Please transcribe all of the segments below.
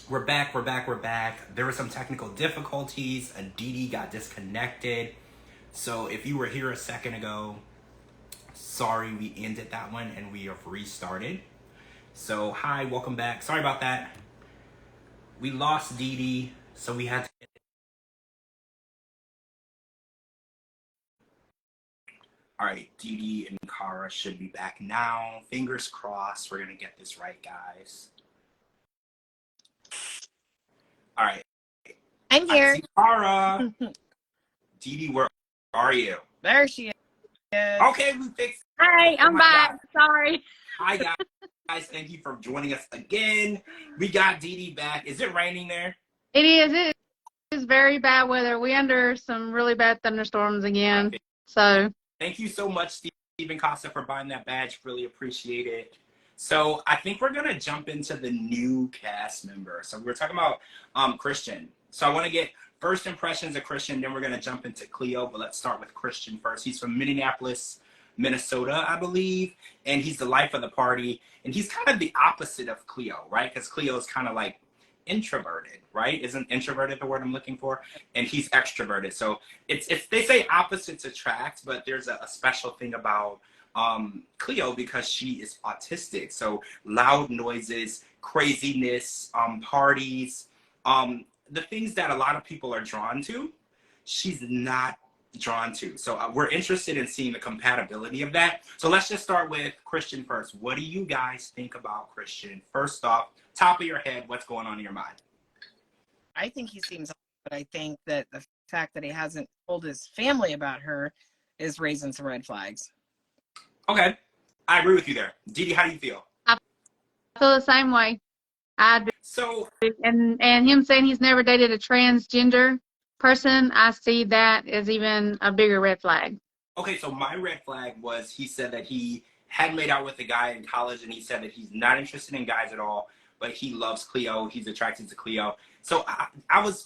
We're back, we're back, we're back. There were some technical difficulties. DeeDee got disconnected. So if you were here a second ago, sorry we ended that one and we have restarted. So hi, welcome back. Sorry about that. We lost DeeDee, so we had to. All right, DeeDee and Kara should be back now. Fingers crossed, we're gonna get this right, guys. All right. I'm here. I see Kara. DeeDee, where are you? There she is. Okay, we fixed. Hi, Oh I'm my back. God. Sorry. Hi guys, thank you for joining us again. We got DeeDee back. Is it raining there? It is. It is very bad weather. We under some really bad thunderstorms again. Okay. So Thank you so much, Stephen Costa, for buying that badge. Really appreciate it. So I think we're gonna jump into the new cast member. So we're talking about Christian. So I want to get first impressions of Christian, then we're gonna jump into Cleo. But let's start with Christian first. He's from Minneapolis, Minnesota, I believe, and he's the life of the party. And he's kind of the opposite of Cleo, right? Because Cleo is kind of like introverted, right? Isn't introverted the word I'm looking for? And he's extroverted. So it's they say opposites attract, but there's a special thing about Cleo because she is autistic. So loud noises, craziness, parties, the things that a lot of people are drawn to, she's not drawn to. So we're interested in seeing the compatibility of that. So let's just start with Christian first. What do you guys think about Christian? First off, top of your head, what's going on in your mind? I think he seems, but I think that the fact that he hasn't told his family about her is raising some red flags. Okay, I agree with you there. DeeDee, how do you feel? I feel the same way. I do. So, And him saying he's never dated a transgender person, I see that as even a bigger red flag. okay, so my red flag was he said that he had made out with a guy in college and he said that he's not interested in guys at all, but he loves Cleo. He's attracted to Cleo. So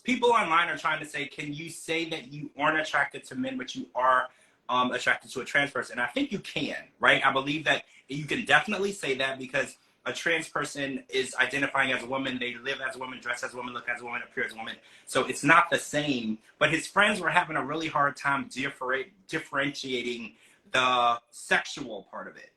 people online are trying to say, can you say that you aren't attracted to men, but you are attracted to a trans person? And I think you can, right? I believe that you can definitely say that because a trans person is identifying as a woman. They live as a woman, dress as a woman, look as a woman, appear as a woman. So it's not the same. But his friends were having a really hard time differentiating the sexual part of it.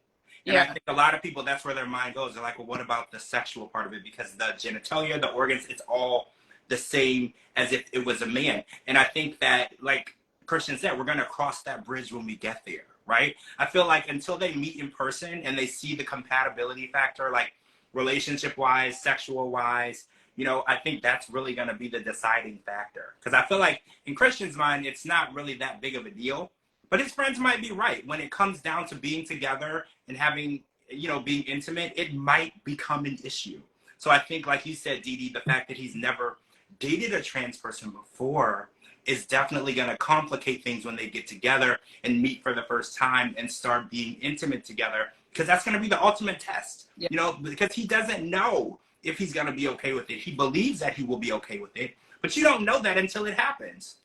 And I think a lot of people, that's where their mind goes. They're like, well, what about the sexual part of it? Because the genitalia, the organs, it's all the same as if it was a man. And I think that, like Christian said, we're going to cross that bridge when we get there, right? I feel like until they meet in person and they see the compatibility factor, like relationship-wise, sexual-wise, you know, I think that's really going to be the deciding factor. Because I feel like in Christian's mind, it's not really that big of a deal. But his friends might be right. When it comes down to being together and having, you know, being intimate, it might become an issue. So I think, like you said, DeeDee, the fact that he's never dated a trans person before is definitely going to complicate things when they get together and meet for the first time and start being intimate together, because that's going to be the ultimate test, you know, because he doesn't know if he's going to be okay with it. He believes that he will be okay with it, but you don't know that until it happens.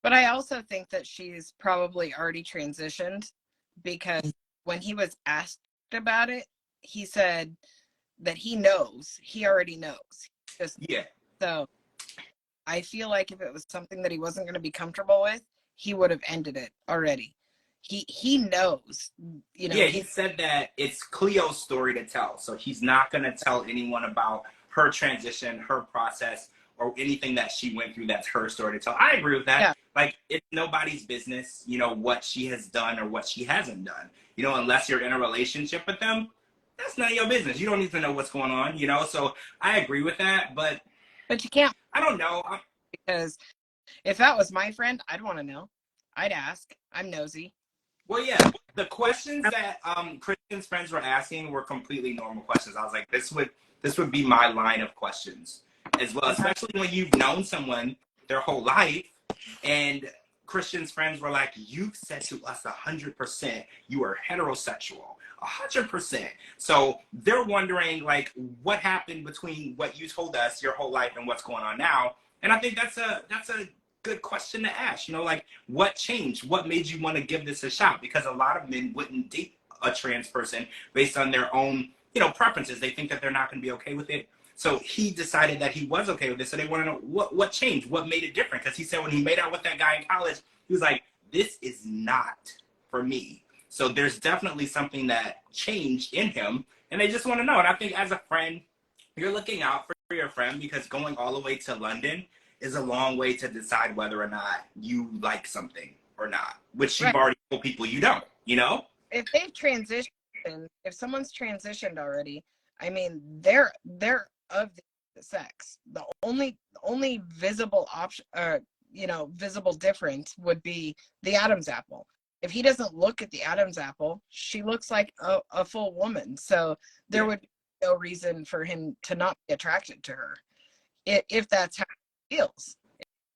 But I also think that she's probably already transitioned, because when he was asked about it, he said that he knows. He already knows. So I feel like if it was something that he wasn't going to be comfortable with, he would have ended it already. He knows, you know. Yeah, he said that it's Cleo's story to tell. So he's not going to tell anyone about her transition, her process, or anything that she went through. That's her story to tell. I agree with that. Yeah. Like, it's nobody's business, you know, what she has done or what she hasn't done. You know, unless you're in a relationship with them, that's none of your business. You don't need to know what's going on, you know? So I agree with that, but you can't. I don't know. Because if that was my friend, I'd want to know. I'd ask. I'm nosy. Well, yeah, the questions that Christian's friends were asking were completely normal questions. I was like, this would be my line of questions as well, especially when you've known someone their whole life. And Christian's friends were like, you said to us 100% you are heterosexual, 100%. So they're wondering, like, what happened between what you told us your whole life and what's going on now. And I think that's a good question to ask. You know, like, what changed? What made you want to give this a shot? Because a lot of men wouldn't date a trans person based on their own, you know, preferences. They think that they're not going to be okay with it. So he decided that he was okay with this. So they want to know what changed, what made it different. Because he said when he made out with that guy in college, he was like, this is not for me. So there's definitely something that changed in him. And they just want to know. And I think as a friend, you're looking out for your friend, because going all the way to London is a long way to decide whether or not you like something or not, which you've already told people you don't, you know? If they've transitioned, if someone's transitioned already, I mean, they're of the sex. The only visible option, visible difference would be the Adam's apple. If he doesn't look at the Adam's apple, she looks like a full woman. So there would be no reason for him to not be attracted to her, if that's how he feels.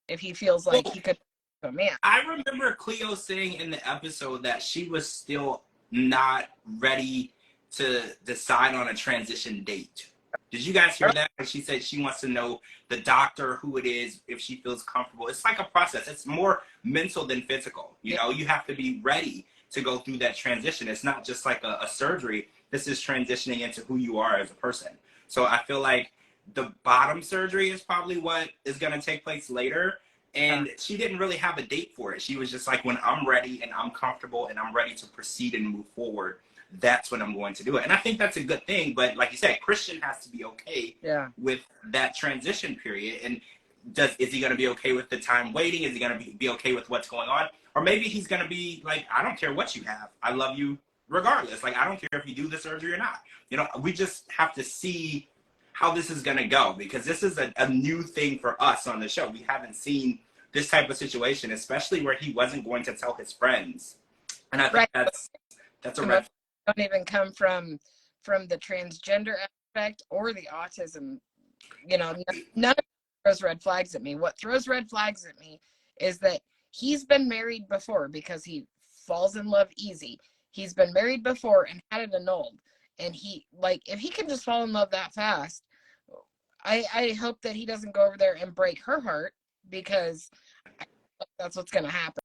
If he feels like he could be a man. I remember Cleo saying in the episode that she was still not ready to decide on a transition date. Did you guys hear that? She said she wants to know the doctor, who it is, if she feels comfortable. It's like a process. It's more mental than physical. You know, you have to be ready to go through that transition. It's not just like a surgery. This is transitioning into who you are as a person. So I feel like the bottom surgery is probably what is going to take place later. And she didn't really have a date for it. She was just like, when I'm ready and I'm comfortable and I'm ready to proceed and move forward, that's when I'm going to do it. And I think that's a good thing. But like you said, Christian has to be okay with that transition period. And is he going to be okay with the time waiting? Is he going to be okay with what's going on? Or maybe he's going to be like, I don't care what you have. I love you regardless. Like, I don't care if you do the surgery or not. You know, we just have to see how this is going to go, because this is a new thing for us on the show. We haven't seen this type of situation, especially where he wasn't going to tell his friends. And I think that's a red flag. Don't even come from the transgender aspect or the autism. You know, none of it throws red flags at me. What throws red flags at me is that he's been married before, because he falls in love easy. He's been married before and had it annulled. And if he can just fall in love that fast, I hope that he doesn't go over there and break her heart, because that's what's going to happen.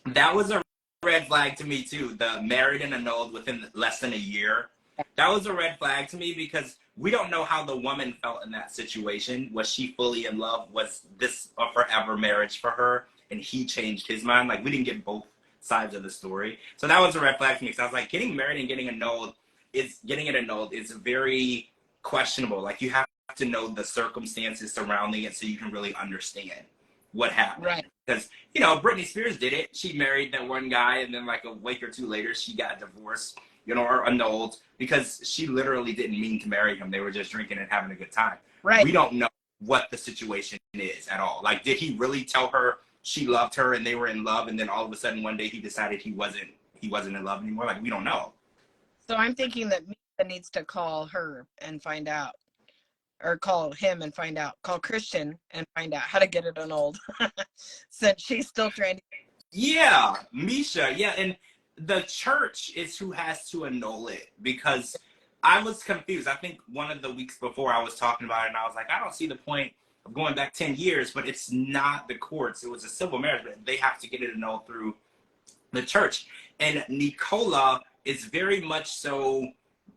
That was a red flag to me too. The married and annulled within less than a year. That was a red flag to me, because we don't know how the woman felt in that situation. Was she fully in love? Was this a forever marriage for her? And he changed his mind? Like, we didn't get both sides of the story. So that was a red flag for me, because I was like, getting married and getting it annulled is very questionable. Like, you have to know the circumstances surrounding it so you can really understand what happened. Right. Because, you know, Britney Spears did it. She married that one guy, and then like a week or two later, she got divorced, you know, or annulled, because she literally didn't mean to marry him. They were just drinking and having a good time. Right. We don't know what the situation is at all. Like, did he really tell her she loved her and they were in love, and then all of a sudden one day he decided he wasn't in love anymore? Like, we don't know. So I'm thinking that Mika needs to call her and find out, or call him and find out, call Christian and find out how to get it annulled, since she's still trying to. Yeah, Misha. Yeah, and the church is who has to annul it, because I was confused. I think one of the weeks before I was talking about it, and I was like, I don't see the point of going back 10 years, but it's not the courts. It was a civil marriage, but they have to get it annulled through the church. And Nicola is very much so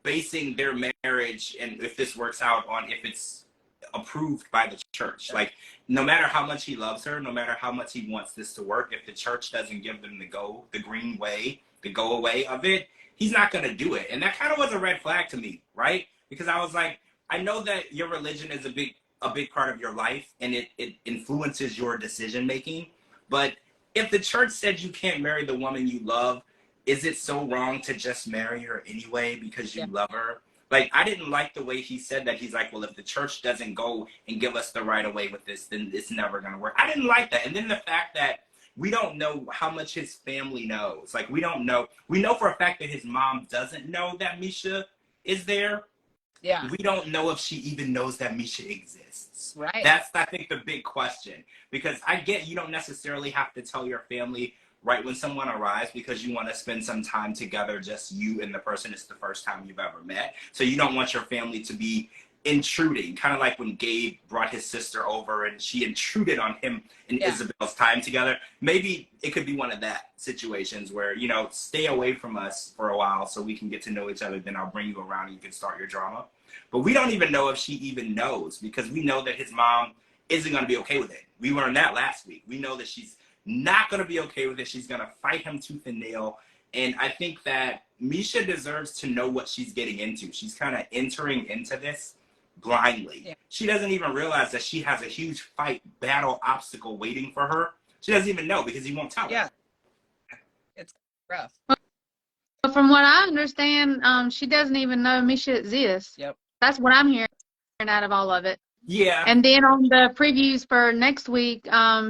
basing their marriage, and if this works out, on if it's approved by the church. Like, no matter how much he loves her, no matter how much he wants this to work, if the church doesn't give them the go away of it, he's not going to do it. And that kind of was a red flag to me, right? Because I was like, I know that your religion is a big part of your life, and it influences your decision making. But if the church said you can't marry the woman you love, is it so wrong to just marry her anyway because you love her? Like, I didn't like the way he said that. He's like, well, if the church doesn't go and give us the right of way with this, then it's never going to work. I didn't like that. And then the fact that we don't know how much his family knows. Like, we don't know. We know for a fact that his mom doesn't know that Misha is there. Yeah. We don't know if she even knows that Misha exists. Right. That's, I think, the big question. Because I get you don't necessarily have to tell your family right when someone arrives, because you want to spend some time together, just you and the person it's the first time you've ever met. So you don't want your family to be intruding, kind of like when Gabe brought his sister over and she intruded on him and Isabel's time together. Maybe it could be one of that situations where, stay away from us for a while so we can get to know each other, then I'll bring you around and you can start your drama. But we don't even know if she even knows, because we know that his mom isn't going to be okay with it. We learned that last week. We know that she's not going to be okay with it. She's going to fight him tooth and nail. And I think that Misha deserves to know what she's getting into. She's kind of entering into this blindly. Yeah. She doesn't even realize that she has a huge fight, battle, obstacle waiting for her. She doesn't even know because he won't tell her. Yeah. It's rough. But from what I understand, she doesn't even know Misha exists. Yep. That's what I'm hearing out of all of it. Yeah. And then on the previews for next week,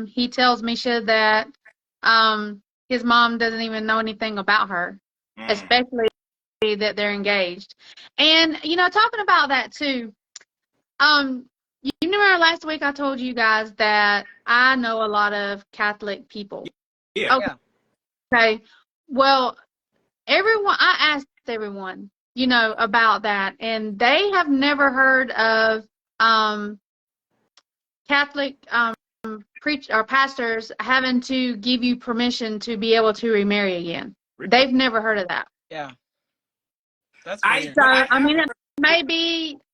he tells Misha that his mom doesn't even know anything about her, especially that they're engaged. And, you know, talking about that too, you remember last week I told you guys that I know a lot of Catholic people. Yeah. Okay. Well, I asked everyone, you know, about that, and they have never heard of Catholic preach or pastors having to give you permission to be able to remarry again. They've never heard of that. Yeah. That's I- weird. So I mean,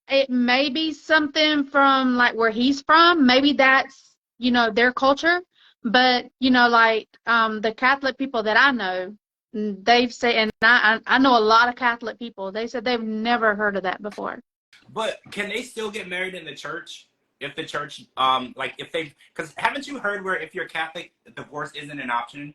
it may be something from like where he's from. Maybe that's, you know, their culture. But, you know, like the Catholic people that I know, they've said, and I know a lot of Catholic people, they said they've never heard of that before. But can they still get married in the church? If the church, like if they, because haven't you heard where if you're Catholic, divorce isn't an option?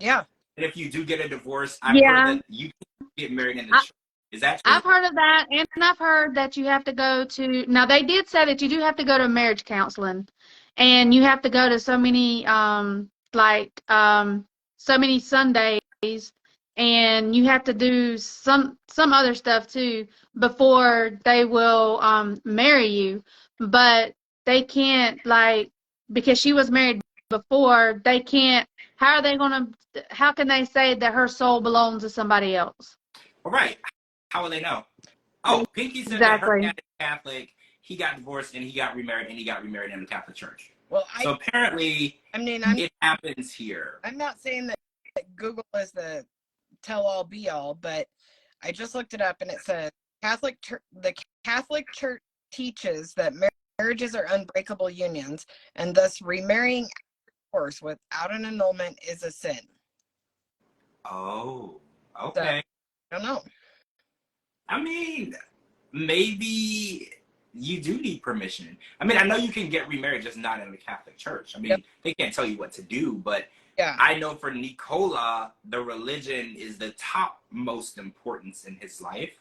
Yeah. And if you do get a divorce, I've Yeah. heard that you can get married in the church. Is that true? I've heard of that, and I've heard that you have to go to, now they did say that you do have to go to marriage counseling, and you have to go to so many, so many Sundays, and you have to do some other stuff too before they will marry you. But they can't, like, because she was married before, they can't, how can they say that her soul belongs to somebody else? All right. How will they know? Oh, Pinky said Exactly. that her dad is Catholic. He got divorced and he got remarried, and he got remarried in the Catholic Church. Well, So apparently, it happens here. I'm not saying that Google is the tell-all be-all, but I just looked it up, and it says the Catholic Church teaches that marriages are unbreakable unions, and thus remarrying course without an annulment is a sin. Oh, okay. So, I don't know. I mean, maybe you do need permission. I mean, I know you can get remarried, just not in the Catholic Church. I mean, they can't tell you what to do, but yeah. I know for Nicola, the religion is the top most importance in his life.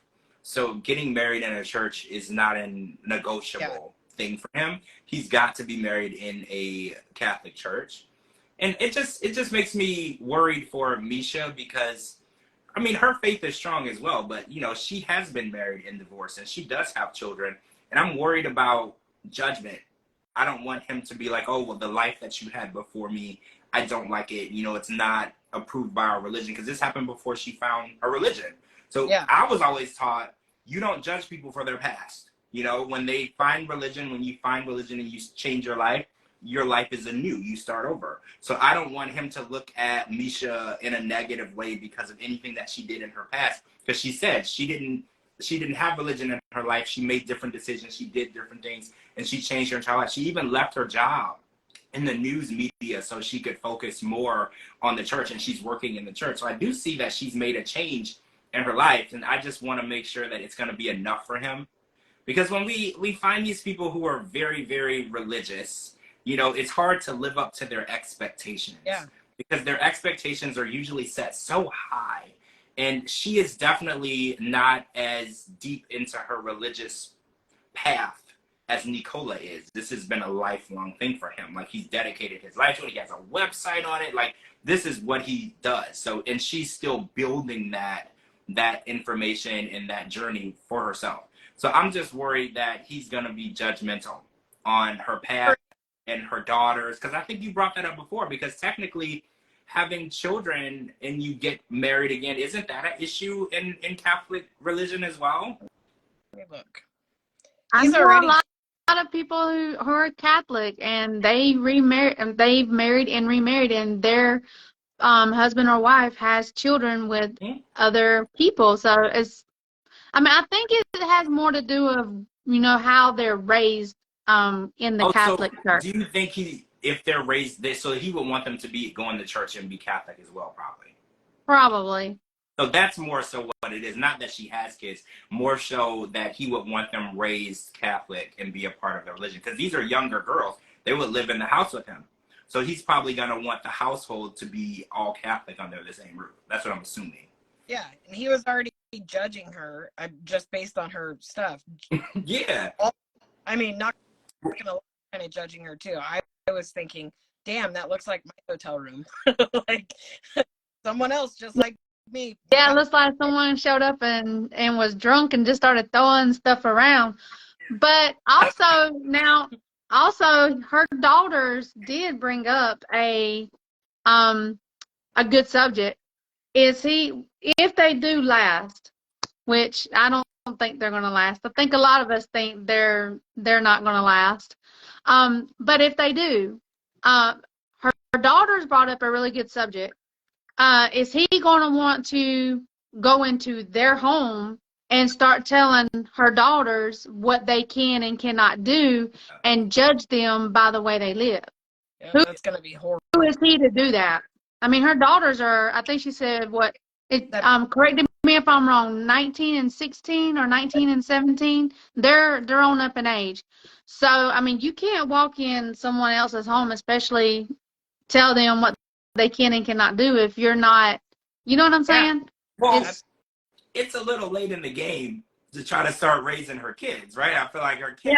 So getting married in a church is not a negotiable thing for him. He's got to be married in a Catholic church. And it just makes me worried for Misha, because I mean, her faith is strong as well, but you know, she has been married and divorced, and she does have children. And I'm worried about judgment. I don't want him to be like, oh, well, the life that you had before me, I don't like it. You know, it's not approved by our religion, because this happened before she found a religion. So I was always taught, you don't judge people for their past. You know, when they find religion, when you find religion and you change your life is anew. You start over. So I don't want him to look at Misha in a negative way because of anything that she did in her past. Because she said she didn't have religion in her life. She made different decisions. She did different things, and she changed her entire life. She even left her job in the news media so she could focus more on the church, and she's working in the church. So I do see that she's made a change in her life, and I just want to make sure that it's going to be enough for him. Because when we find these people who are very, very religious, you know, it's hard to live up to their expectations. Yeah. Because their expectations are usually set so high. And she is definitely not as deep into her religious path as Nicola is. This has been a lifelong thing for him. Like, he's dedicated his life to it. He has a website on it. Like, this is what he does. So, and she's still building that information and that journey for herself. So I'm just worried that he's going to be judgmental on her path and her daughters. Because I think you brought that up before, because technically having children and you get married again, isn't that an issue in Catholic religion as well? Let me look. I know a lot of people who are Catholic, and they remarried, and they've married and remarried, and their husband or wife has children with other people. So I mean, I think it has more to do with, you know, how they're raised in the Catholic Church. Do you think if they're raised this, so he would want them to be going to church and be Catholic as well, probably? Probably. So that's more so what it is. Not that she has kids, more so that he would want them raised Catholic and be a part of the religion. Because these are younger girls. They would live in the house with him. So he's probably going to want the household to be all Catholic under the same roof. That's what I'm assuming. Yeah, and he was already judging her just based on her stuff. Yeah. I mean, not gonna kind of judging her too. I was thinking, damn, that looks like my hotel room. Like someone else just like me. Yeah, it looks like someone showed up and was drunk and just started throwing stuff around. But also her daughters did bring up a good subject. If they do last, which I don't think they're going to last. I think a lot of us think they're not going to last. But if they do, her daughters brought up a really good subject. Is he going to want to go into their home and start telling her daughters what they can and cannot do and judge them by the way they live? Yeah, that's going to be horrible. Who is he to do that? I mean, her daughters are, I think she said, correct me if I'm wrong, 19 and 16 or 19 and 17. They're on up in age. So, I mean, you can't walk in someone else's home, especially tell them what they can and cannot do if you're not, you know what I'm saying? Yeah. Well, it's a little late in the game to try to start raising her kids, right? I feel like her kids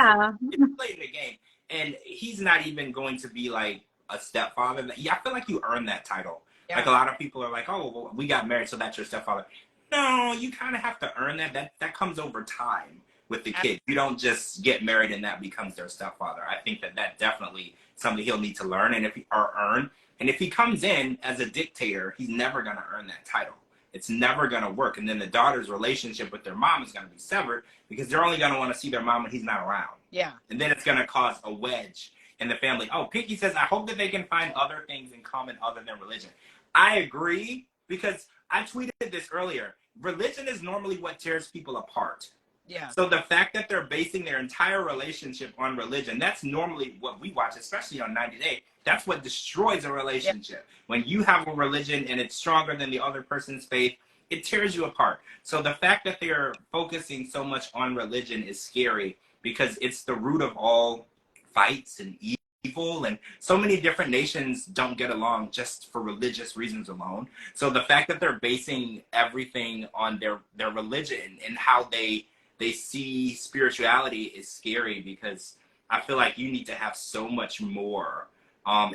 it's late in the game. And he's not even going to be like a stepfather. Yeah, I feel like you earn that title. Yeah. Like a lot of people are like, oh, well, we got married, so that's your stepfather. No, you kind of have to earn that. That comes over time with the kid. You don't just get married and that becomes their stepfather. I think that definitely something he'll need to learn and earn. And if he comes in as a dictator, he's never going to earn that title. It's never going to work. And then the daughter's relationship with their mom is going to be severed because they're only going to want to see their mom when he's not around. Yeah. And then it's going to cause a wedge in the family. Oh, Pinky says, I hope that they can find other things in common other than religion. I agree because I tweeted this earlier. Religion is normally what tears people apart. Yeah. So the fact that they're basing their entire relationship on religion, that's normally what we watch, especially on 90 Day. That's what destroys a relationship. Yeah. When you have a religion and it's stronger than the other person's faith, it tears you apart. So the fact that they're focusing so much on religion is scary because it's the root of all fights and evil, and so many different nations don't get along just for religious reasons alone. So the fact that they're basing everything on their religion and how they see spirituality is scary because I feel like you need to have so much more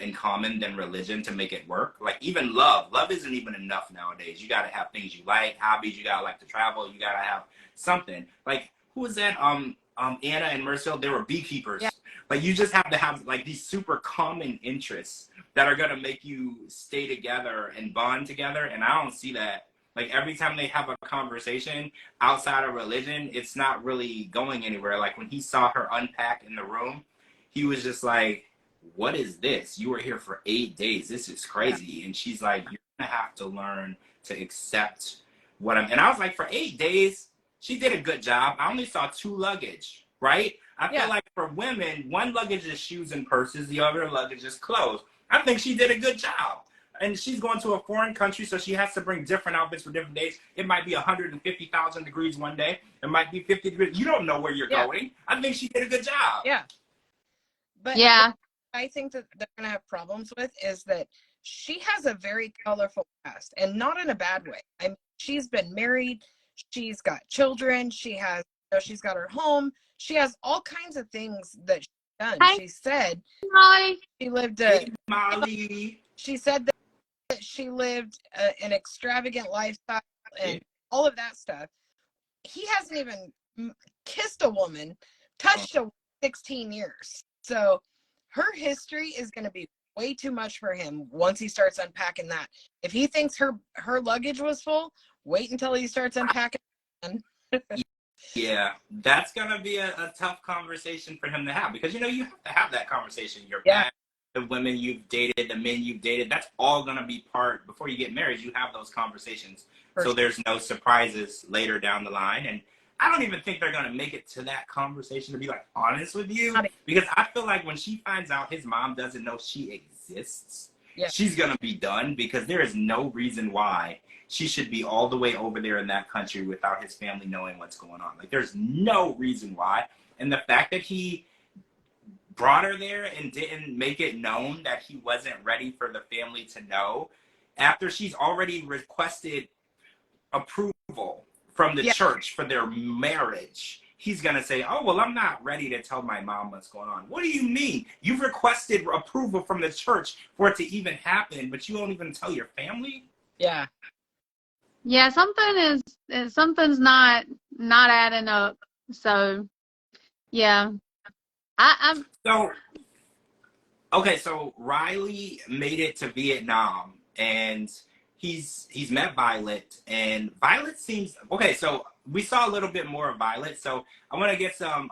in common than religion to make it work. Like even love isn't even enough nowadays. You got to have things you like, hobbies, you got to like to travel, you got to have something. Like who was that? Anna and Marcel, they were beekeepers. Yeah. Like you just have to have like these super common interests that are going to make you stay together and bond together. And I don't see that. Like every time they have a conversation outside of religion, it's not really going anywhere. Like when he saw her unpack in the room, he was just like, what is this? You were here for 8 days. This is crazy. Yeah. And she's like, you're going to have to learn to accept what and I was like, for 8 days, she did a good job. I only saw 2 luggage, right? I feel like for women, 1 luggage is shoes and purses. The other luggage is clothes. I think she did a good job. And she's going to a foreign country, so she has to bring different outfits for different days. It might be 150,000 degrees one day. It might be 50 degrees. You don't know where you're going. I think she did a good job. Yeah. But I think that they're going to have problems with is that she has a very colorful past, and not in a bad way. I mean, she's been married. She's got children. She's got her home. She has all kinds of things that she's done. Hi. She said she lived she said that she lived an extravagant lifestyle and all of that stuff. He hasn't even kissed a woman, touched a woman in 16 years. So her history is going to be way too much for him once he starts unpacking that. If he thinks her luggage was full, wait until he starts unpacking. Yeah, that's going to be a tough conversation for him to have because, you know, you have to have that conversation. Your past, the women you've dated, the men you've dated, that's all going to be part, before you get married, you have those conversations. So there's no surprises later down the line. And I don't even think they're gonna make it to that conversation, to be like honest with you, Not- because I feel like when she finds out his mom doesn't know she exists, Yeah. she's gonna be done, because there is no reason why she should be all the way over there in that country without his family knowing what's going on. Like, there's no reason why. And the fact that he brought her there and didn't make it known that he wasn't ready for the family to know, after she's already requested approval from the Yeah. church for their marriage, he's going to say, oh, well, I'm not ready to tell my mom what's going on. What do you mean? You've requested approval from the church for it to even happen, but you won't even tell your family? Yeah. Yeah, something's not adding up. So, yeah. I'm So, okay, so Riley made it to Vietnam, and he's met Violet, and Violet seems okay. So we saw a little bit more of Violet. So I want to get some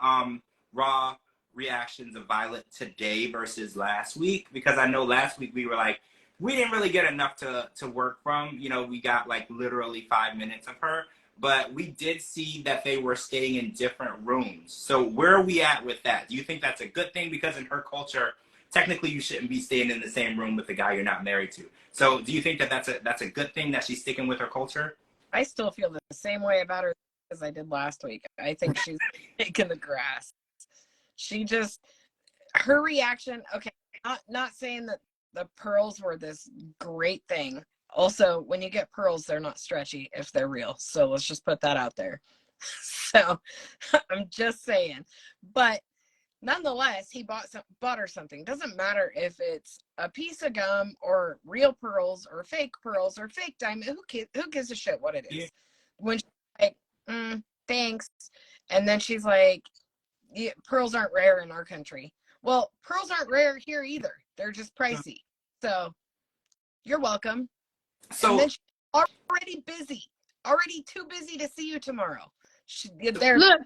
raw reactions of Violet today versus last week, because I know last week we were like, we didn't really get enough to work from. You know, we got like literally 5 minutes of her, but we did see that they were staying in different rooms. So where are we at with that? Do you think that's a good thing? Because in her culture, technically you shouldn't be staying in the same room with the guy you're not married to. So do you think that that's a good thing, that she's sticking with her culture? I still feel the same way about her as I did last week. I think she's taking the grass. She just, her reaction, okay, not saying that the pearls were this great thing. Also, when you get pearls, they're not stretchy if they're real. So let's just put that out there. So I'm just saying. But nonetheless, he bought her something. Doesn't matter if it's a piece of gum or real pearls or fake diamond. Who gives a shit what it is? Yeah. When she's like, thanks, and then she's like, yeah, pearls aren't rare in our country. Well, pearls aren't rare here either. They're just pricey. So you're welcome. So and then she's already busy, already too busy to see you tomorrow. Look,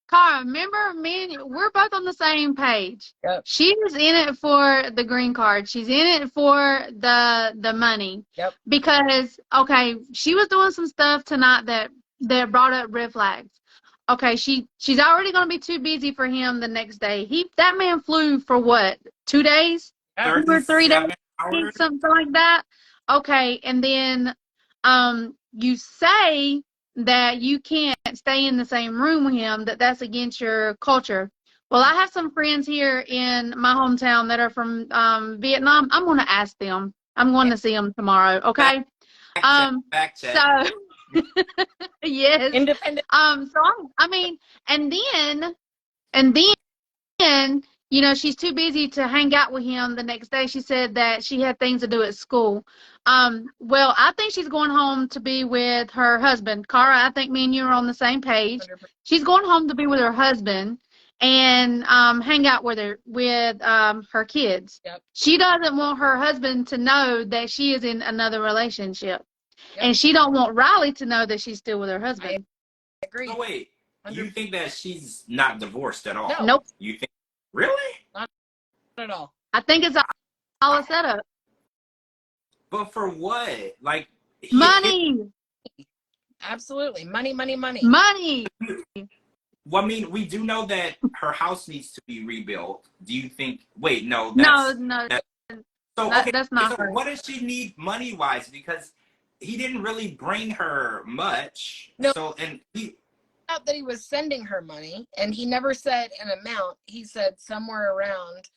Cara, remember, we're both on the same page. Yep. She's in it for the green card. She's in it for the money. Yep. Because, okay, she was doing some stuff tonight that brought up red flags. Okay, she's already going to be too busy for him the next day. That man flew for what, 2 days? 2 or 3 days? hours. Something like that. Okay, and then you say that you can't stay in the same room with him, that's against your culture. Well, I have some friends here in my hometown that are from Vietnam. I'm going to ask them. I'm going to see them tomorrow, okay? Fact check. So, yes. Independent. So, I mean, and then, you know, she's too busy to hang out with him the next day. She said that she had things to do at school. Well, I think she's going home to be with her husband. Cara, I think me and you are on the same page. 100%. She's going home to be with her husband and hang out with her kids. Yep. She doesn't want her husband to know that she is in another relationship. Yep. And she don't want Riley to know that she's still with her husband. I agree. So wait, 100%. you think that she's not divorced at all? No. Nope. You think, really? Not at all. I think it's all a setup. But for what? Like, Money. Absolutely. Money. Money. Well, I mean, we do know that her house needs to be rebuilt. Do you think? Wait, no. No. So That's not so her. what does she need money-wise? Because he didn't really bring her much. No. So, and he. Out that he was sending her money, and he never said an amount. He said somewhere around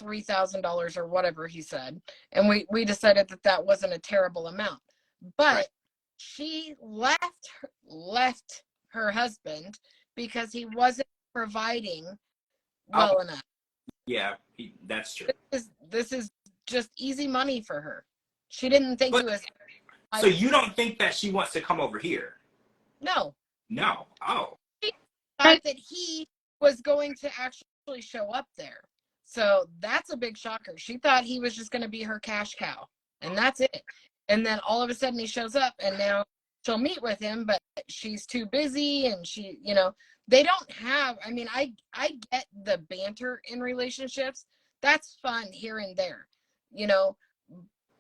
$3,000 or whatever he said, and we decided that wasn't a terrible amount. But Right. she left her husband because he wasn't providing well enough. Yeah, that's true. This is just easy money for her. She didn't think he was. So you don't think that she wants to come over here? No. No. Oh. She thought that he was going to actually show up there. So that's a big shocker. She thought he was just going to be her cash cow, and that's it. And then all of a sudden he shows up, and now she'll meet with him, but she's too busy, and she, you know, they don't have, I mean, I get the banter in relationships. That's fun here and there, you know,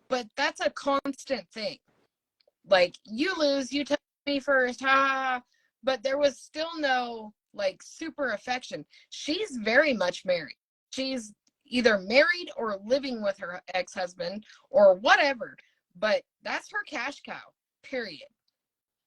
but that's a constant thing. Like, you lose, you tell me first, ha. but there was still no like super affection. She's very much married. She's either married or living with her ex-husband or whatever, but that's her cash cow, period.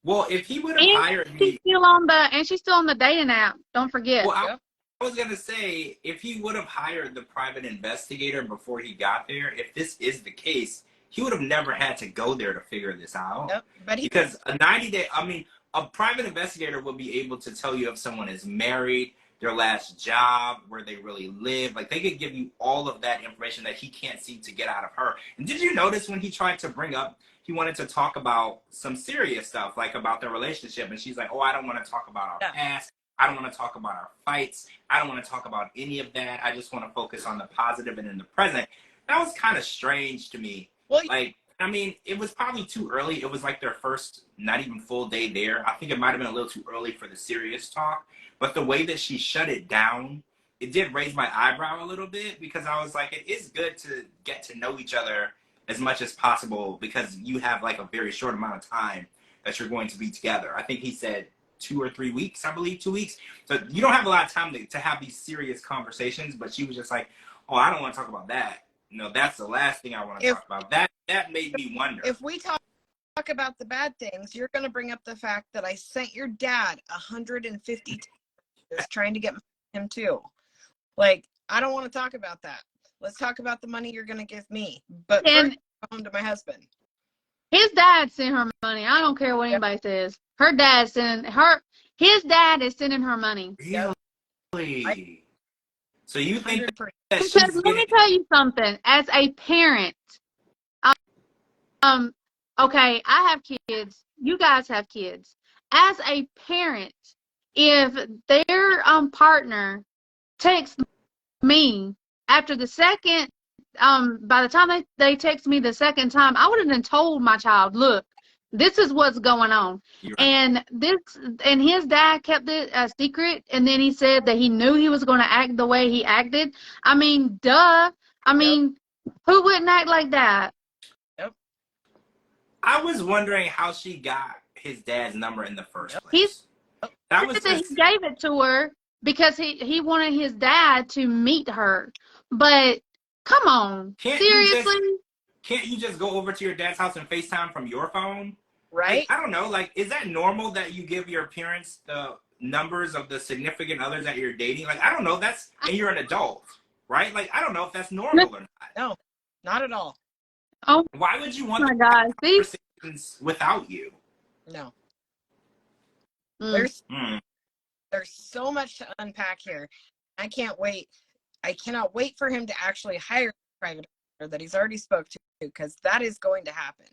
Well, if he would have hired she's still on the dating app. Don't forget. Well, I was going to say, if he would have hired the private investigator before he got there, if this is the case, he would have never had to go there to figure this out. Yep. But because a 90-day, I mean, a private investigator will be able to tell you if someone is married, their last job, where they really live. Like, they could give you all of that information that he can't seem to get out of her. And did you notice when he tried to bring up, he wanted to talk about some serious stuff, like about their relationship, and she's like, oh, I don't want to talk about our past. I don't want to talk about our fights. I don't want to talk about any of that. I just want to focus on the positive and in the present. That was kind of strange to me. Well, like, I mean, it was probably too early. It was like their first, not even full day there. I think it might have been a little too early for the serious talk. But the way that she shut it down, it did raise my eyebrow a little bit, because I was like, it is good to get to know each other as much as possible, because you have like a very short amount of time that you're going to be together. I think he said 2 or 3 weeks, I believe 2 weeks. So you don't have a lot of time to have these serious conversations, but she was just like, oh, I don't want to talk about that. No, that's the last thing I want to talk about. That made me wonder. If we talk about the bad things, you're going to bring up the fact that I sent your dad 150 times trying to get him too. Like, I don't want to talk about that. Let's talk about the money you're going to give me. But first, home to my husband. His dad sent her money. I don't care what anybody says. Her dad sending her. His dad is sending her money. Really? So you think that because let me tell you something. As a parent, okay, I have kids. You guys have kids. As a parent, if their partner texts me after the second, by the time they text me the second time, I would have then told my child, look, this is what's going on. And his dad kept it a secret, and then he said that he knew he was going to act the way he acted. I mean, duh. I mean, who wouldn't act like that? Yep. I was wondering how she got his dad's number in the first place. He gave it to her because he wanted his dad to meet her. But come on, seriously? Can't you just go over to your dad's house and FaceTime from your phone? Right. Like, I don't know. Like, is that normal that you give your parents the numbers of the significant others that you're dating? Like, I don't know. And you're an adult, right? Like, I don't know if that's normal or not. No, not at all. Oh, why would you want my God. conversations without you? No. There's so much to unpack here. I can't wait. I cannot wait for him to actually hire a private investigator that he's already spoke to, because that is going to happen.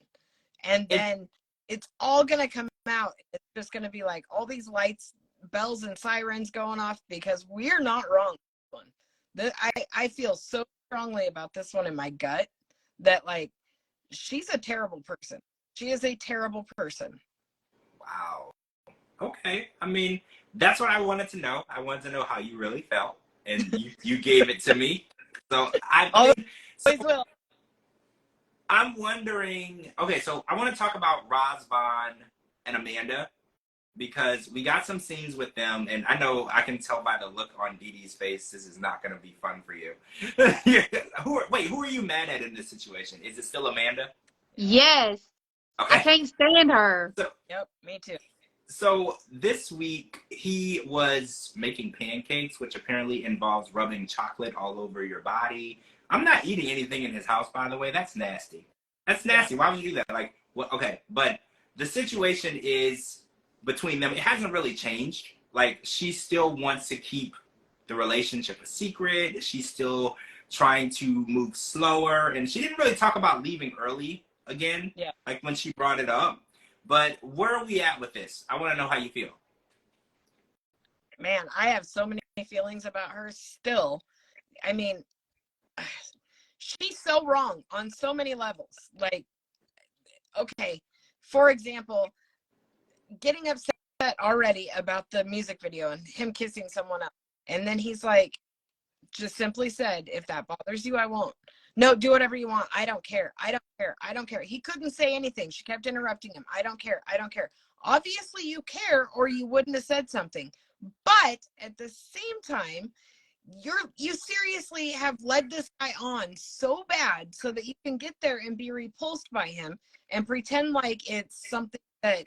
And then it's all going to come out. It's just going to be like all these lights, bells, and sirens going off, because we're not wrong. I feel so strongly about this one in my gut that, like, she's a terrible person. She is a terrible person. Wow. Okay. I mean, that's what I wanted to know. I wanted to know how you really felt, and you gave it to me. So will. I'm wondering, okay, so I want to talk about Roz Vaughn and Amanda, because we got some scenes with them, and I know I can tell by the look on DeeDee's face, this is not going to be fun for you. Who are you mad at in this situation? Is it still Amanda? Yes. Okay. I can't stand her. Yep, me too. So this week, he was making pancakes, which apparently involves rubbing chocolate all over your body. I'm not eating anything in his house, by the way. That's nasty. That's nasty. Why would you do that? Like, what? Okay, but the situation is between them. It hasn't really changed. Like, she still wants to keep the relationship a secret. She's still trying to move slower, and she didn't really talk about leaving early again. Yeah. Like when she brought it up. But where are we at with this? I want to know how you feel. Man, I have so many feelings about her still. I mean, she's so wrong on so many levels. Like, okay, for example, getting upset already about the music video and him kissing someone else. And then he's like, just simply said, if that bothers you, I won't. No, do whatever you want. I don't care. I don't care. I don't care. He couldn't say anything. She kept interrupting him. I don't care. I don't care. Obviously you care, or you wouldn't have said something. But at the same time, you seriously have led this guy on so bad so that you can get there and be repulsed by him and pretend like it's something that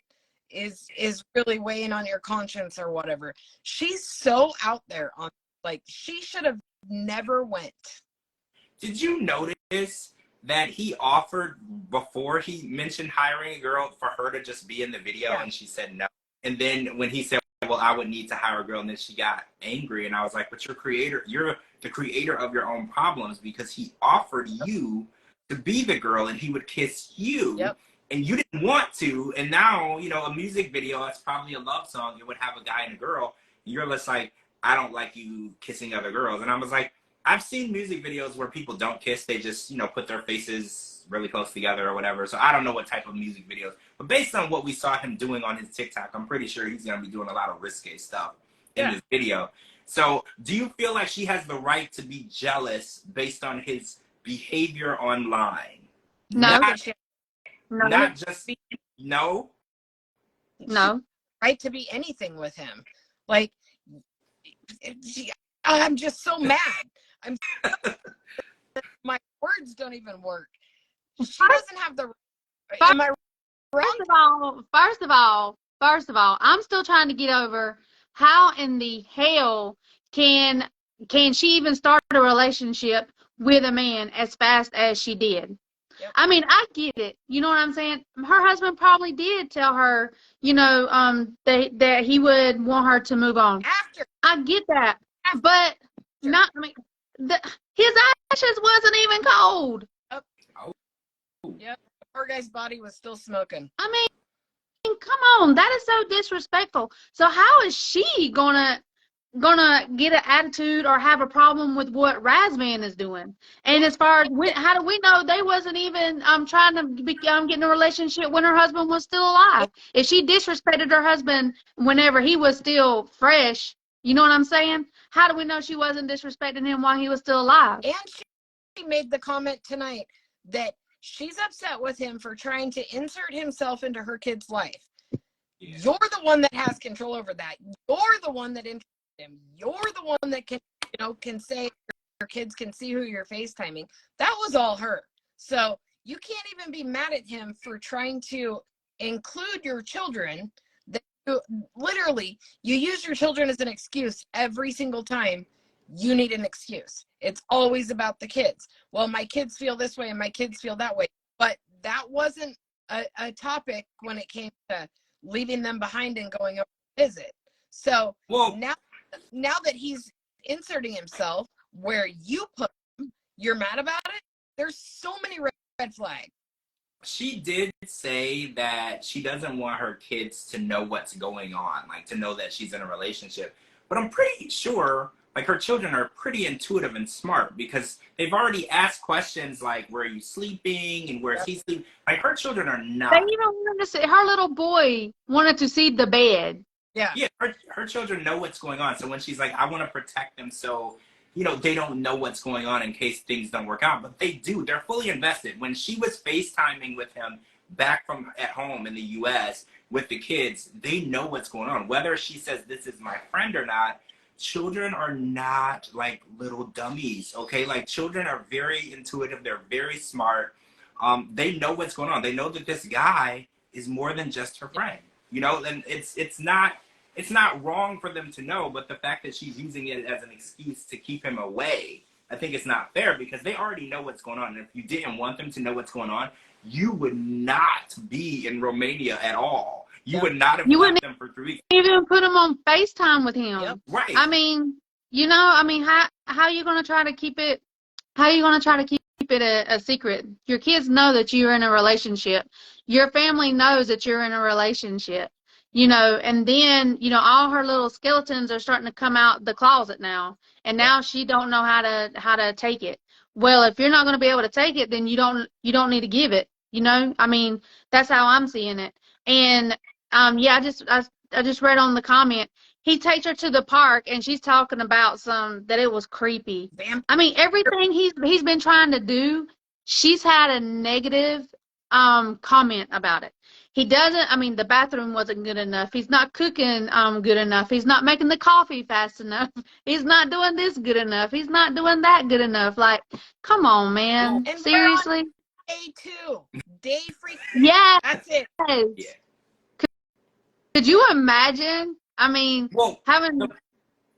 is really weighing on your conscience or whatever. She's so out there on, like, she should have never went. Did you notice that he offered, before he mentioned hiring a girl, for her to just be in the video, and she said no? And then when he said, well, I would need to hire a girl, and then she got angry, and I was like, but you're the creator of your own problems, because he offered you to be the girl and he would kiss you. Yep. And you didn't want to, and now, you know, a music video, that's probably a love song, it would have a guy and a girl, and you're just like, I don't like you kissing other girls. And I was like, I've seen music videos where people don't kiss, they just, you know, put their faces really close together or whatever. So I don't know what type of music videos, but based on what we saw him doing on his TikTok, I'm pretty sure he's going to be doing a lot of risque stuff in this video. So do you feel like she has the right to be jealous based on his behavior online? No. Not just, no? No. Right to be anything with him. Like, I'm just so mad. My words don't even work. She doesn't have the. Am I wrong? First of all, I'm still trying to get over how in the hell can she even start a relationship with a man as fast as she did. Yep. I mean, I get it. You know what I'm saying? Her husband probably did tell her, you know, that he would want her to move on. After. I get that. But not, I mean, his ashes wasn't even cold. Yep. The poor guy's body was still smoking. I mean, come on, that is so disrespectful. So how is she gonna get an attitude or have a problem with what Razvan is doing? And as far as how do we know they wasn't even trying to get in a relationship when her husband was still alive? If she disrespected her husband whenever he was still fresh, you know what I'm saying? How do we know she wasn't disrespecting him while he was still alive? And she made the comment tonight that she's upset with him for trying to insert himself into her kid's life. Yeah. You're the one that has control over that. You're the one that interested him. You're the one that can say your kids can see who you're FaceTiming. That was all her. So you can't even be mad at him for trying to include your children. That literally, you use your children as an excuse every single time you need an excuse. It's always about the kids. Well, my kids feel this way and my kids feel that way. But that wasn't a topic when it came to leaving them behind and going over to visit. So now that he's inserting himself where you put him, you're mad about it? There's so many red flags. She did say that she doesn't want her kids to know what's going on, like to know that she's in a relationship. But I'm pretty sure, like, her children are pretty intuitive and smart, because they've already asked questions like, where are you sleeping and where's he sleeping? Like, her children are not. They even wanted to see, her little boy wanted to see the bed. Yeah. Yeah, her children know what's going on. So when she's like, I want to protect them so, you know, they don't know what's going on in case things don't work out. But they do. They're fully invested. When she was FaceTiming with him back from at home in the U.S. with the kids, they know what's going on. Whether she says this is my friend or not, children are not like little dummies, okay? Like, children are very intuitive. They're very smart. They know what's going on. They know that this guy is more than just her friend, you know? And it's not wrong for them to know, but the fact that she's using it as an excuse to keep him away, I think it's not fair, because they already know what's going on. And if you didn't want them to know what's going on, you would not be in Romania at all. You would not have left them for 3 weeks. Even put him on FaceTime with him. Yep. Right. I mean, you know, I mean, how are you going to try to keep it? How are you going to try to keep it a secret? Your kids know that you're in a relationship. Your family knows that you're in a relationship. You know, and then, you know, all her little skeletons are starting to come out the closet now. And now she don't know how to take it. Well, if you're not going to be able to take it, then you don't need to give it. You know, I mean, that's how I'm seeing it. And yeah, I just read on the comment, he takes her to the park and she's talking about that it was creepy. I mean, everything he's been trying to do, she's had a negative comment about it. he doesn't, I mean, the bathroom wasn't good enough. He's not cooking good enough. He's not making the coffee fast enough. He's not doing this good enough. He's not doing that good enough. Like, come on, man. And Seriously? Day 2. Day freaking. Yes. That's it. Yeah. Could you imagine? I mean, Well, having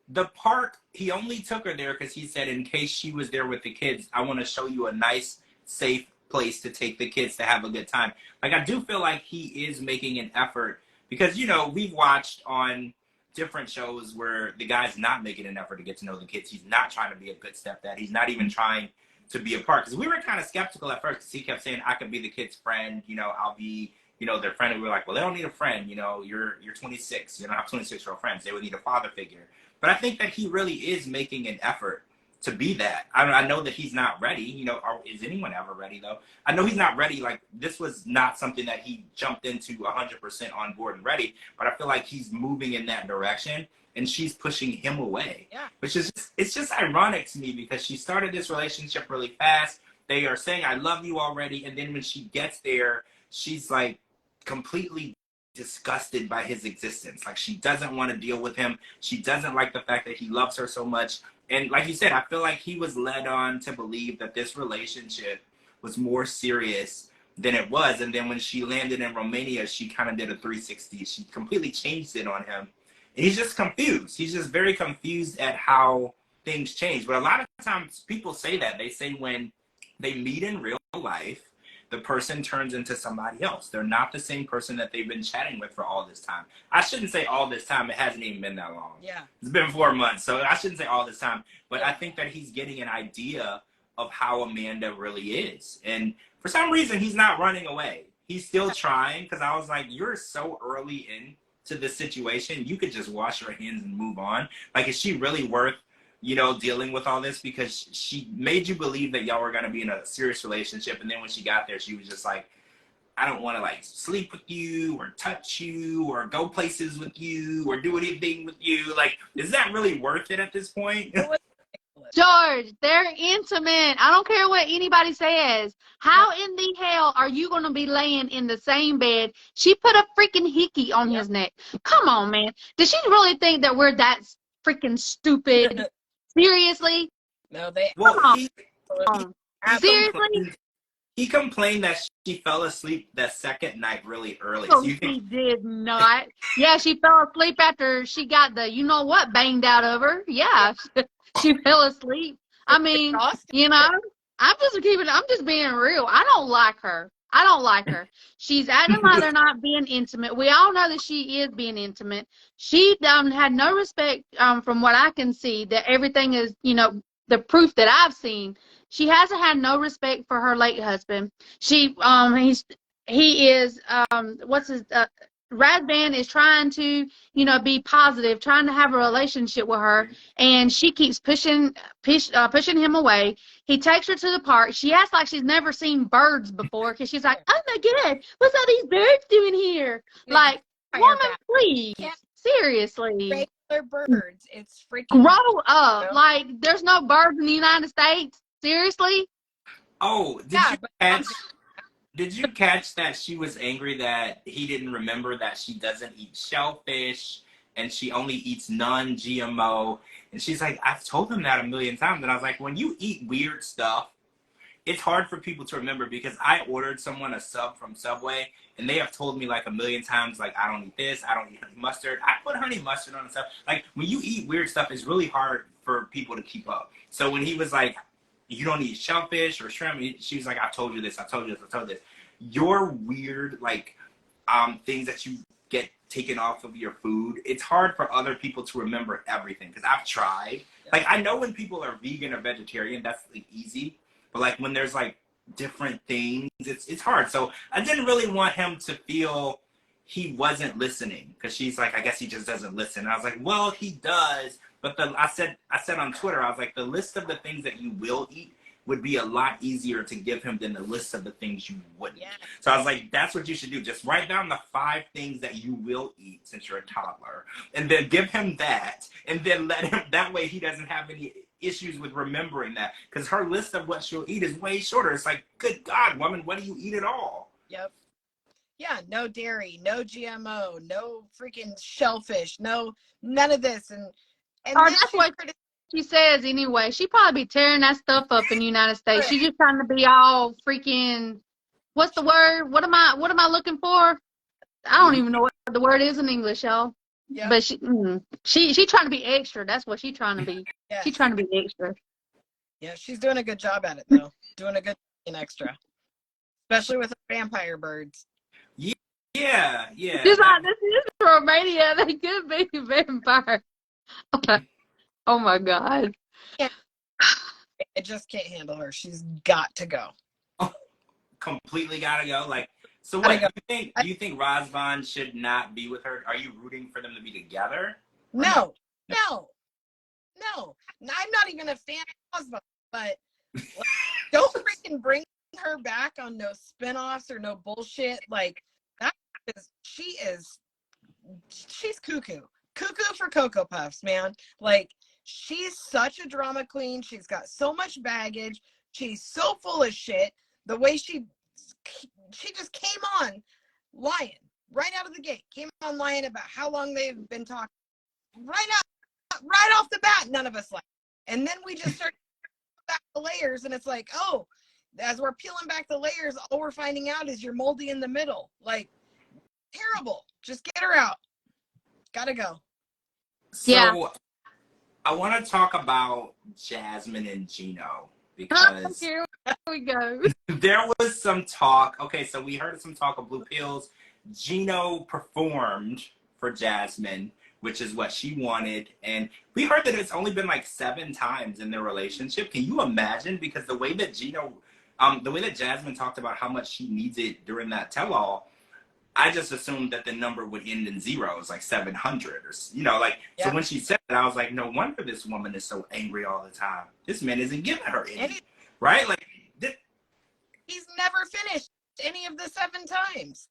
the park, he only took her there because he said in case she was there with the kids, I want to show you a nice, safe place to take the kids to have a good time. Like, I do feel like he is making an effort because, you know, we've watched on different shows where the guy's not making an effort to get to know the kids. He's not trying to be a good stepdad. He's not even trying to be a part. Because we were kind of skeptical at first because he kept saying, I could be the kid's friend, you know, I'll be, you know, their friend. And we were like, well, they don't need a friend, you know, you're 26, you don't have 26-year-old friends. They would need a father figure. But I think that he really is making an effort to be that. I know that he's not ready, you know, or is anyone ever ready though? I know he's not ready. Like, this was not something that he jumped into 100% on board and ready, but I feel like he's moving in that direction and she's pushing him away. Yeah. Which is, it's just ironic to me because she started this relationship really fast. They are saying, I love you already. And then when she gets there, she's like completely disgusted by his existence. Like, she doesn't want to deal with him. She doesn't like the fact that he loves her so much. And like you said, I feel like he was led on to believe that this relationship was more serious than it was. And then when she landed in Romania, she kind of did a 360. She completely changed it on him. And he's just confused. He's just very confused at how things change. But a lot of times people say that. They say when they meet in real life, the person turns into somebody else. They're not the same person that they've been chatting with for all this time. I shouldn't say all this time. It hasn't even been that long. Yeah. It's been 4 months, so I shouldn't say all this time. But I think that he's getting an idea of how Amanda really is. And for some reason, he's not running away. He's still trying, because I was like, you're so early into this situation. You could just wash your hands and move on. Like, is she really worth, you know, dealing with all this? Because she made you believe that y'all were going to be in a serious relationship. And then when she got there, she was just like, I don't want to like sleep with you or touch you or go places with you or do anything with you. Like, is that really worth it at this point? George, they're intimate. I don't care what anybody says. How in the hell are you going to be laying in the same bed? She put a freaking hickey on his neck. Come on, man. Does she really think that we're that freaking stupid? Seriously? No, they. Well, Seriously? He complained that she fell asleep that second night really early. No, so you think she did not. Yeah, she fell asleep after she got the you know what banged out of her. Yeah, she fell asleep. I mean, you know, I'm just being real. I don't like her. I don't like her. She's acting like they're not being intimate. We all know that she is being intimate. She had no respect, from what I can see, that everything is, you know, the proof that I've seen. She hasn't had no respect for her late husband. He is, Razvan is trying to, you know, be positive, trying to have a relationship with her, and she keeps pushing him away. He takes her to the park. She acts like she's never seen birds before because she's like, oh my God, what's all these birds doing here? Like, woman, please, seriously. Regular birds. It's freaking. Grow up. You know? Like, there's no birds in the United States. Seriously? Oh, did you catch that she was angry that he didn't remember that she doesn't eat shellfish and she only eats non-GMO? And she's like, I've told him that a million times. And I was like, when you eat weird stuff, it's hard for people to remember, because I ordered someone a sub from Subway and they have told me like a million times, like, I don't eat this, I don't eat honey mustard. I put honey mustard on the stuff. Like, when you eat weird stuff, it's really hard for people to keep up. So when he was like, you don't eat shellfish or shrimp, she was like, I told you this, I told you this, I told you this. Your weird, like, things that you get taken off of your food, it's hard for other people to remember everything, because I've tried. Like, I know when people are vegan or vegetarian, that's like easy. But like when there's like different things, it's hard. So I didn't really want him to feel he wasn't listening, because she's like, I guess he just doesn't listen. And I was like, well, he does. But I said on Twitter, I was like, the list of the things that you will eat would be a lot easier to give him than the list of the things you wouldn't. Yeah. So I was like, that's what you should do. Just write down the 5 things that you will eat since you're a toddler, and then give him that, and then let him, that way he doesn't have any issues with remembering that, because her list of what she'll eat is way shorter. It's like, good God, woman, what do you eat at all? Yep. Yeah, no dairy, no GMO, no freaking shellfish, none of this. And Or then that's she's what she says anyway. She probably be tearing that stuff up in the United States. criticizing. She's just trying to be all freaking, what's the word? What am I looking for? I don't even know what the word is in English, y'all. Yep. But she trying to be extra. That's what she's trying to be. Yes. She's trying to be extra. Yeah, she's doing a good job at it though. Doing a good in extra, especially with her vampire birds. Yeah. She's like, this is Romania. They could be vampire. Oh my God. I just can't handle her. She's got to go. Completely gotta go. Like, so Gotta what go. do you think Razvan should not be with her? Are you rooting for them to be together? No. I'm not even a fan of Oswald, but like, don't freaking bring her back on no spinoffs or no bullshit. Like that is she's cuckoo for Cocoa Puffs, man. Like she's such a drama queen. She's got so much baggage. She's so full of shit. The way she just came on lying right out of the gate. Came on lying about how long they've been talking. Right off the bat, none of us like. And then we just start back the layers, and it's like, oh, as we're peeling back the layers, all we're finding out is you're moldy in the middle. Like, terrible. Just get her out. Gotta go. So Yeah. I want to talk about Jasmine and Gino because Here we go. there was some talk. Okay, so we heard some talk of blue pills. Gino performed for Jasmine, which is what she wanted. And we heard that it's only been like 7 times in their relationship. Can you imagine? Because the way that Jasmine talked about how much she needs it during that tell-all, I just assumed that the number would end in zeros, like 700 or, like, Yep. So when she said that, I was like, no wonder this woman is so angry all the time. This man isn't giving her any, right? Like, he's never finished any of the 7 times.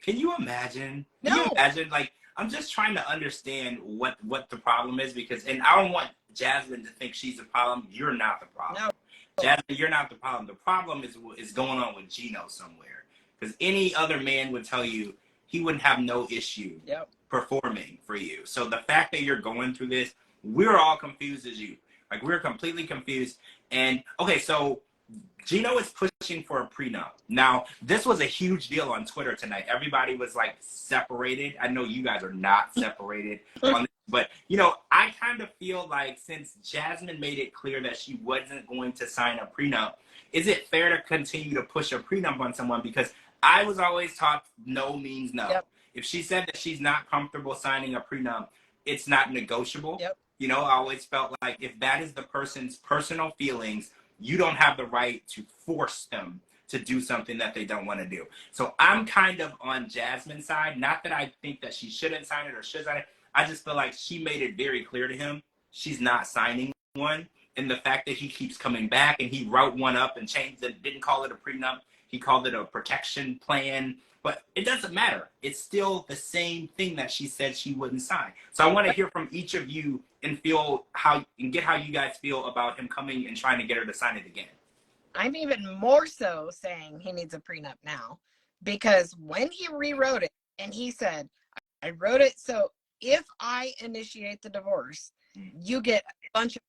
Can you imagine? No. Can you imagine? Like, I'm just trying to understand what the problem is and I don't want Jasmine to think she's the problem. You're not the problem. No. Jasmine, you're not the problem. The problem is going on with Gino somewhere. Because any other man would tell you he wouldn't have no issue performing for you. So the fact that you're going through this, we're all confused as you. Like, we're completely confused. And, okay, so Gino is pushing for a prenup. Now, this was a huge deal on Twitter tonight. Everybody was, like, separated. I know you guys are not separated on this, but, I kind of feel like since Jasmine made it clear that she wasn't going to sign a prenup, is it fair to continue to push a prenup on someone? Because I was always taught no means no. Yep. If she said that she's not comfortable signing a prenup, it's not negotiable. Yep. I always felt like if that is the person's personal feelings, you don't have the right to force them to do something that they don't want to do. So I'm kind of on Jasmine's side. Not that I think that she shouldn't sign it or should sign it. I just feel like she made it very clear to him she's not signing one. And the fact that he keeps coming back and he wrote one up and changed it, didn't call it a prenup. He called it a protection plan. But it doesn't matter. It's still the same thing that she said she wouldn't sign. So I want to hear from each of you and get how you guys feel about him coming and trying to get her to sign it again. I'm even more so saying he needs a prenup now, because when he rewrote it and he said, I wrote it so if I initiate the divorce, you get a bunch of.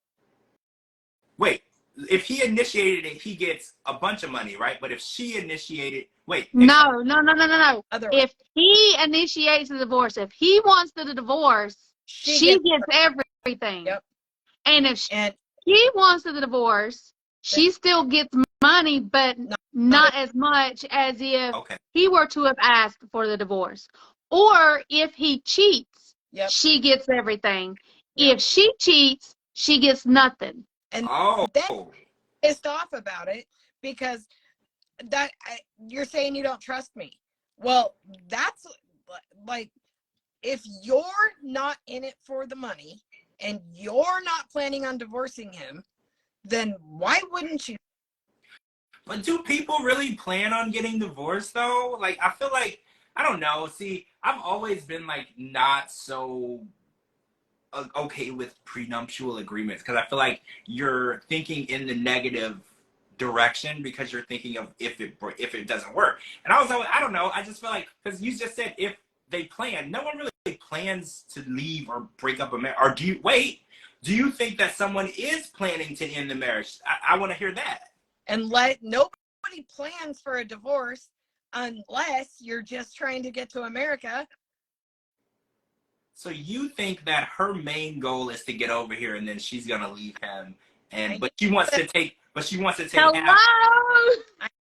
Wait, if he initiated it, he gets a bunch of money, right? But if she initiated, No. Otherwise, If he initiates the divorce, if he wants the divorce, she gets everything. Yep. And if he wants the divorce, she still gets money, but not as much as if he were to have asked for the divorce. Or if he cheats, she gets everything. If she cheats, she gets nothing. And then pissed off about it because you're saying you don't trust me. Well, that's like, if you're not in it for the money and you're not planning on divorcing him, then why wouldn't you? But do people really plan on getting divorced though? Like, I feel like, I don't know. See, I've always been like not so okay with prenuptial agreements because I feel like you're thinking in the negative direction because you're thinking of if it doesn't work. And I was like, I don't know. I just feel like, because you just said if they plan, no one really plans to leave or break up a marriage. Or do you think that someone is planning to end the marriage? I want to hear that. And nobody plans for a divorce unless you're just trying to get to America. So you think that her main goal is to get over here and then she's gonna leave him, but she wants to take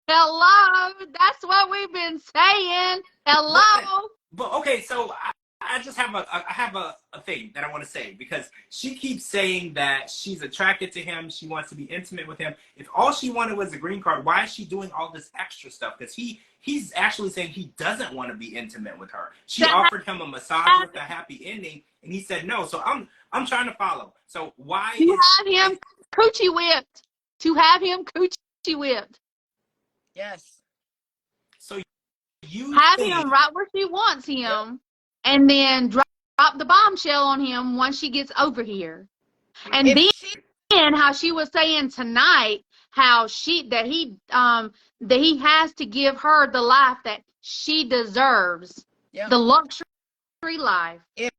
Hello, that's what we've been saying. Hello. But okay, so I just have a thing that I want to say, because she keeps saying that she's attracted to him, she wants to be intimate with him. If all she wanted was a green card, why is she doing all this extra stuff? Because he's actually saying he doesn't want to be intimate with her. She offered him a massage with a happy ending, and he said no. So I'm trying to follow. So why have him coochie whipped? To have him coochie whipped. Yes. So you have him right where she wants him. Yep. And then drop the bombshell on him once she gets over here. And then how she was saying tonight, how that he has to give her the life that she deserves. Yep. The luxury life. If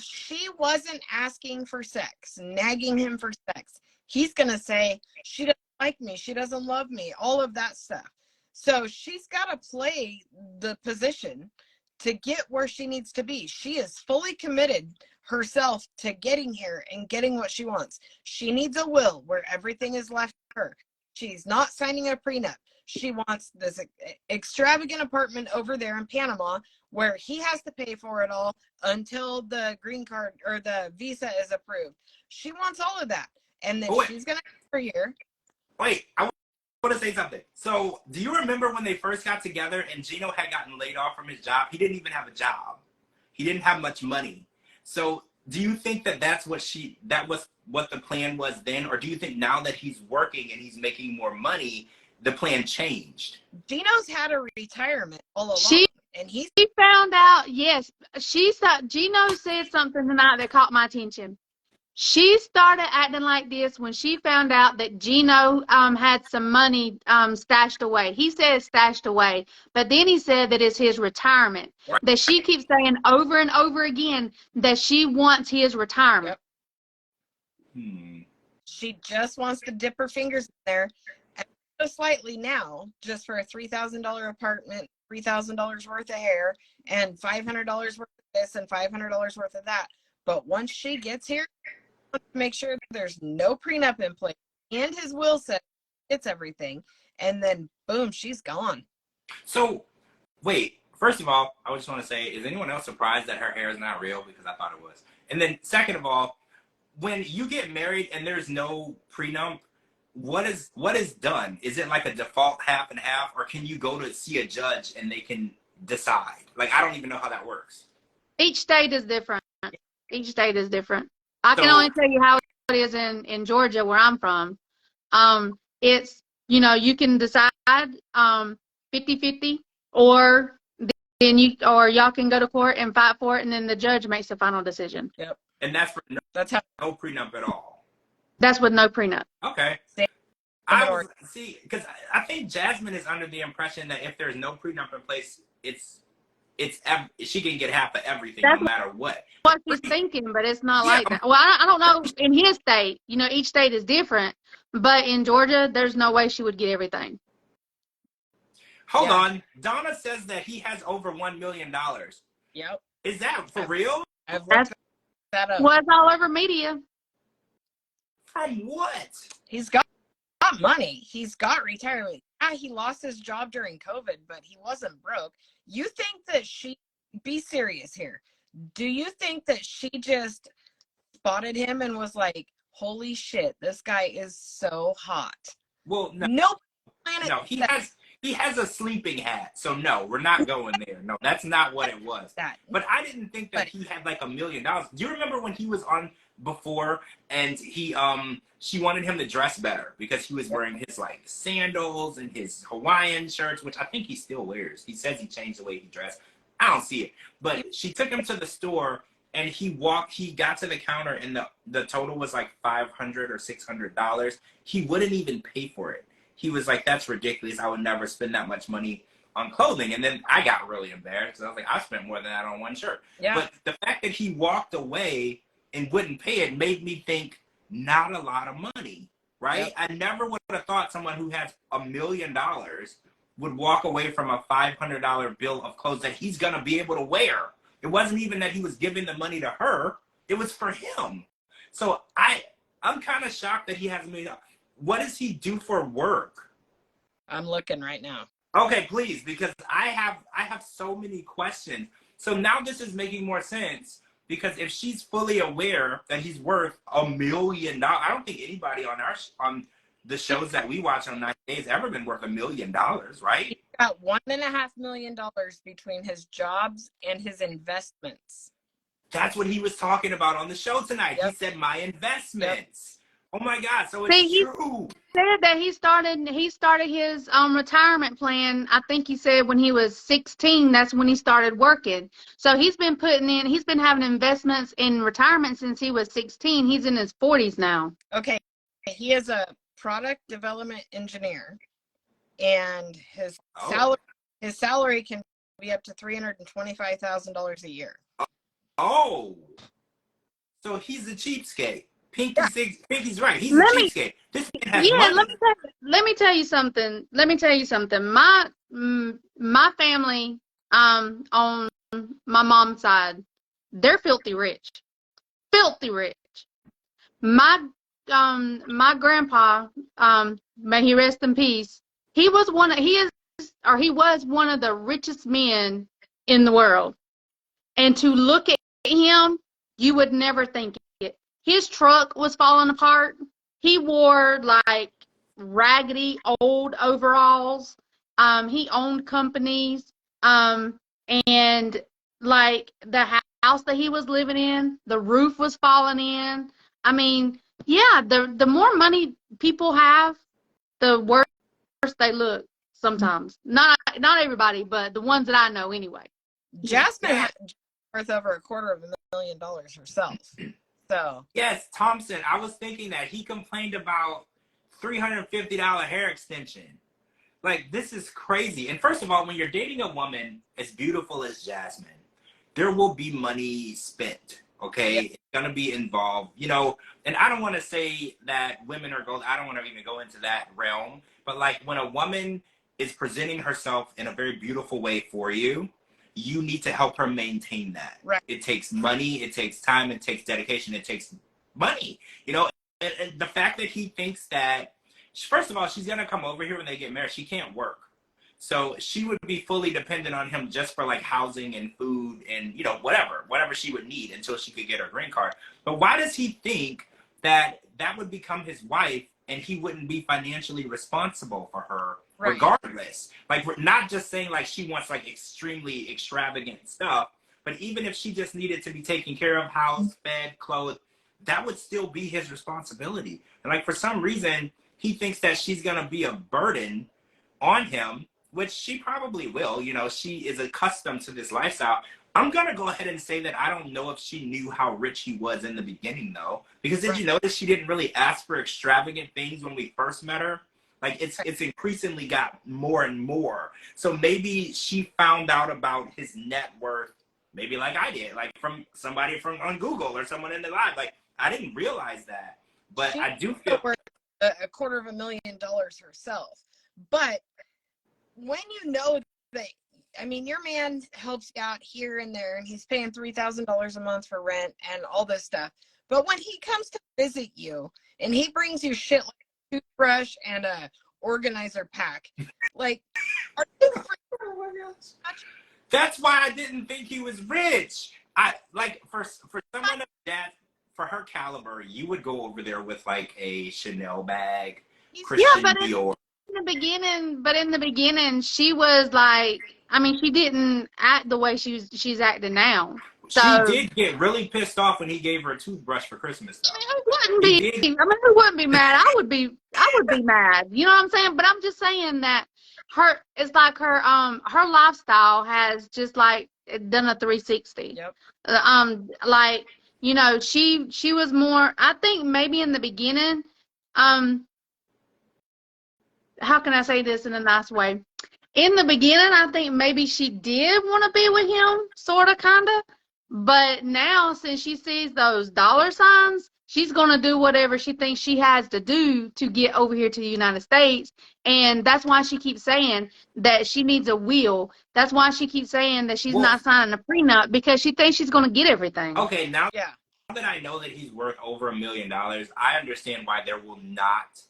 she wasn't asking for sex, nagging him for sex, he's going to say, she doesn't like me, she doesn't love me, all of that stuff. So she's got to play the position to get where she needs to be. She is fully committed herself to getting here and getting what she wants. She needs a will where everything is left to her. She's not signing a prenup. She wants this extravagant apartment over there in Panama where he has to pay for it all until the green card or the visa is approved. She wants all of that. And then she's going to for a year. Wait, I want to say something. So, do you remember when they first got together and Gino had gotten laid off from his job? He didn't even have a job. He didn't have much money. So, do you think that that was what the plan was then? Or do you think now that he's working and he's making more money, the plan changed? Gino's had a retirement all along. He found out, yes. Gino said something tonight that caught my attention. She started acting like this when she found out that Gino had some money stashed away. He said stashed away, but then he said that it's his retirement. Right. That she keeps saying over and over again that she wants his retirement. Yep. She just wants to dip her fingers in there, and slightly now, just for a $3,000 apartment, $3,000 worth of hair, and $500 worth of this and $500 worth of that. But once she gets here, make sure there's no prenup in place, and his will says it's everything, and then boom, she's gone. So wait, first of all, I just want to say, is anyone else surprised that her hair is not real? Because I thought it was. And then second of all, when you get married and there's no prenup, what is done? Is it like a default half and half, or can you go to see a judge and they can decide? Like, I don't even know how that works. Each state is different. Each state is different. I can only tell you how it is in Georgia, where I'm from. It's, you can decide 50-50, or then y'all can go to court and fight for it, and then the judge makes the final decision. Yep. And that's no prenup at all. That's with no prenup. Okay. Because I think Jasmine is under the impression that if there's no prenup in place, she can get half of everything no matter what. What she's thinking, but it's not like that. Well, I don't know. In his state, each state is different, but in Georgia, there's no way she would get everything. Hold on. Donna says that he has over $1 million. Yep. Is that for real? I've looked that up. Well, it's all over media. From what? He's got money. He's got retirement. Yeah, he lost his job during COVID, but he wasn't broke. You think that be serious here. Do you think that she just spotted him and was like, holy shit, this guy is so hot? Well, no. No, he has a sleeping hat. So no, we're not going there. No, that's not what it was. But I didn't think that he had like $1 million. Do you remember when he was on before and she wanted him to dress better because he was wearing his like sandals and his Hawaiian shirts, which I think he still wears. He says he changed the way he dressed. I don't see it. But she took him to the store and he got to the counter and the total was like $500 or $600. He wouldn't even pay for it. he was like, that's ridiculous. I would never spend that much money on clothing. And then I got really embarrassed. I was like, I spent more than that on one shirt. Yeah. But the fact that he walked away and wouldn't pay it made me think not a lot of money, right? Yep. I never would have thought someone who has $1 million would walk away from a $500 bill of clothes that he's going to be able to wear. It wasn't even that he was giving the money to her. It was for him. So I'm kind of shocked that he hasn't made up. What does he do for work? I'm looking right now. Okay, please, because I have so many questions. So now this is making more sense, because if she's fully aware that he's worth $1 million, I don't think anybody on the shows that we watch on 90 Days ever been worth $1 million, right? He got $1.5 million between his jobs and his investments. That's what he was talking about on the show tonight. Yep. He said, my investments. Yep. Oh my God, so it's true. He said that he started his retirement plan. I think he said when he was 16, that's when he started working. So he's been having investments in retirement since he was 16. He's in his 40s now. Okay. He is a product development engineer, and his salary can be up to $325,000 a year. Oh. So he's a cheapskate. Pinky's right. He's a cheapskate. This man has money. Let me tell you something. My family, on my mom's side, they're filthy rich. Filthy rich. My grandpa, may he rest in peace. He was one of the richest men in the world. And to look at him, you would never think it. His truck was falling apart. He wore like raggedy old overalls. He owned companies. And like the house that he was living in, the roof was falling in. I mean, yeah, the more money people have, the worse they look sometimes. Not everybody, but the ones that I know anyway. Jasmine had worth over $250,000 herself. So yes, Thompson. I was thinking that he complained about $350 hair extension. Like, this is crazy. And first of all, when you're dating a woman as beautiful as Jasmine, there will be money spent. Okay, yep. It's gonna be involved, you know. And I don't want to say that women are gold. I don't want to even go into that realm. But like, when a woman is presenting herself in a very beautiful way for you, you need to help her maintain that. Right. It takes money, it takes time, it takes dedication, it takes money. You know, and the fact that he thinks that, first of all, she's gonna come over here when they get married. She can't work. So she would be fully dependent on him just for like housing and food and, you know, whatever she would need until she could get her green card. But why does he think that that would become his wife and he wouldn't be financially responsible for her regardless? Like, we're not just saying like she wants like extremely extravagant stuff, but even if she just needed to be taken care of, housed, fed, clothed, that would still be his responsibility. And like, for some reason, he thinks that she's going to be a burden on him, which she probably will. You know, she is accustomed to this lifestyle. I'm going to go ahead and say that I don't know if she knew how rich he was in the beginning, though. Because did you notice she didn't really ask for extravagant things when we first met her? Like, it's increasingly got more and more. So maybe she found out about his net worth, maybe like I did, like from somebody on Google or someone in the live. Like, I didn't realize that. But I do feel worth $250,000 herself. But when you know that, I mean, your man helps you out here and there, and he's paying $3,000 a month for rent and all this stuff. But when he comes to visit you and he brings you shit like a toothbrush and a organizer pack, like, are you That's why I didn't think he was rich. I like, for someone of that, for her caliber, you would go over there with like a Chanel bag, Christian Dior. In the beginning, she was like, I mean, she didn't act the way she's acting now. So, she did get really pissed off when he gave her a toothbrush for Christmas, though. Who wouldn't be mad? I would be mad. You know what I'm saying? But I'm just saying that it's like her lifestyle has just like done a 360. Yep. Like, you know, she was more, I think maybe in the beginning, how can I say this in a nice way? In the beginning, I think maybe she did want to be with him, sort of, kind of. But now, since she sees those dollar signs, she's going to do whatever she thinks she has to do to get over here to the United States. And that's why she keeps saying that she needs a will. That's why she keeps saying that she's not signing a prenup, because she thinks she's going to get everything. Okay, now Yeah. that I know that he's worth over $1 million, I understand why there will not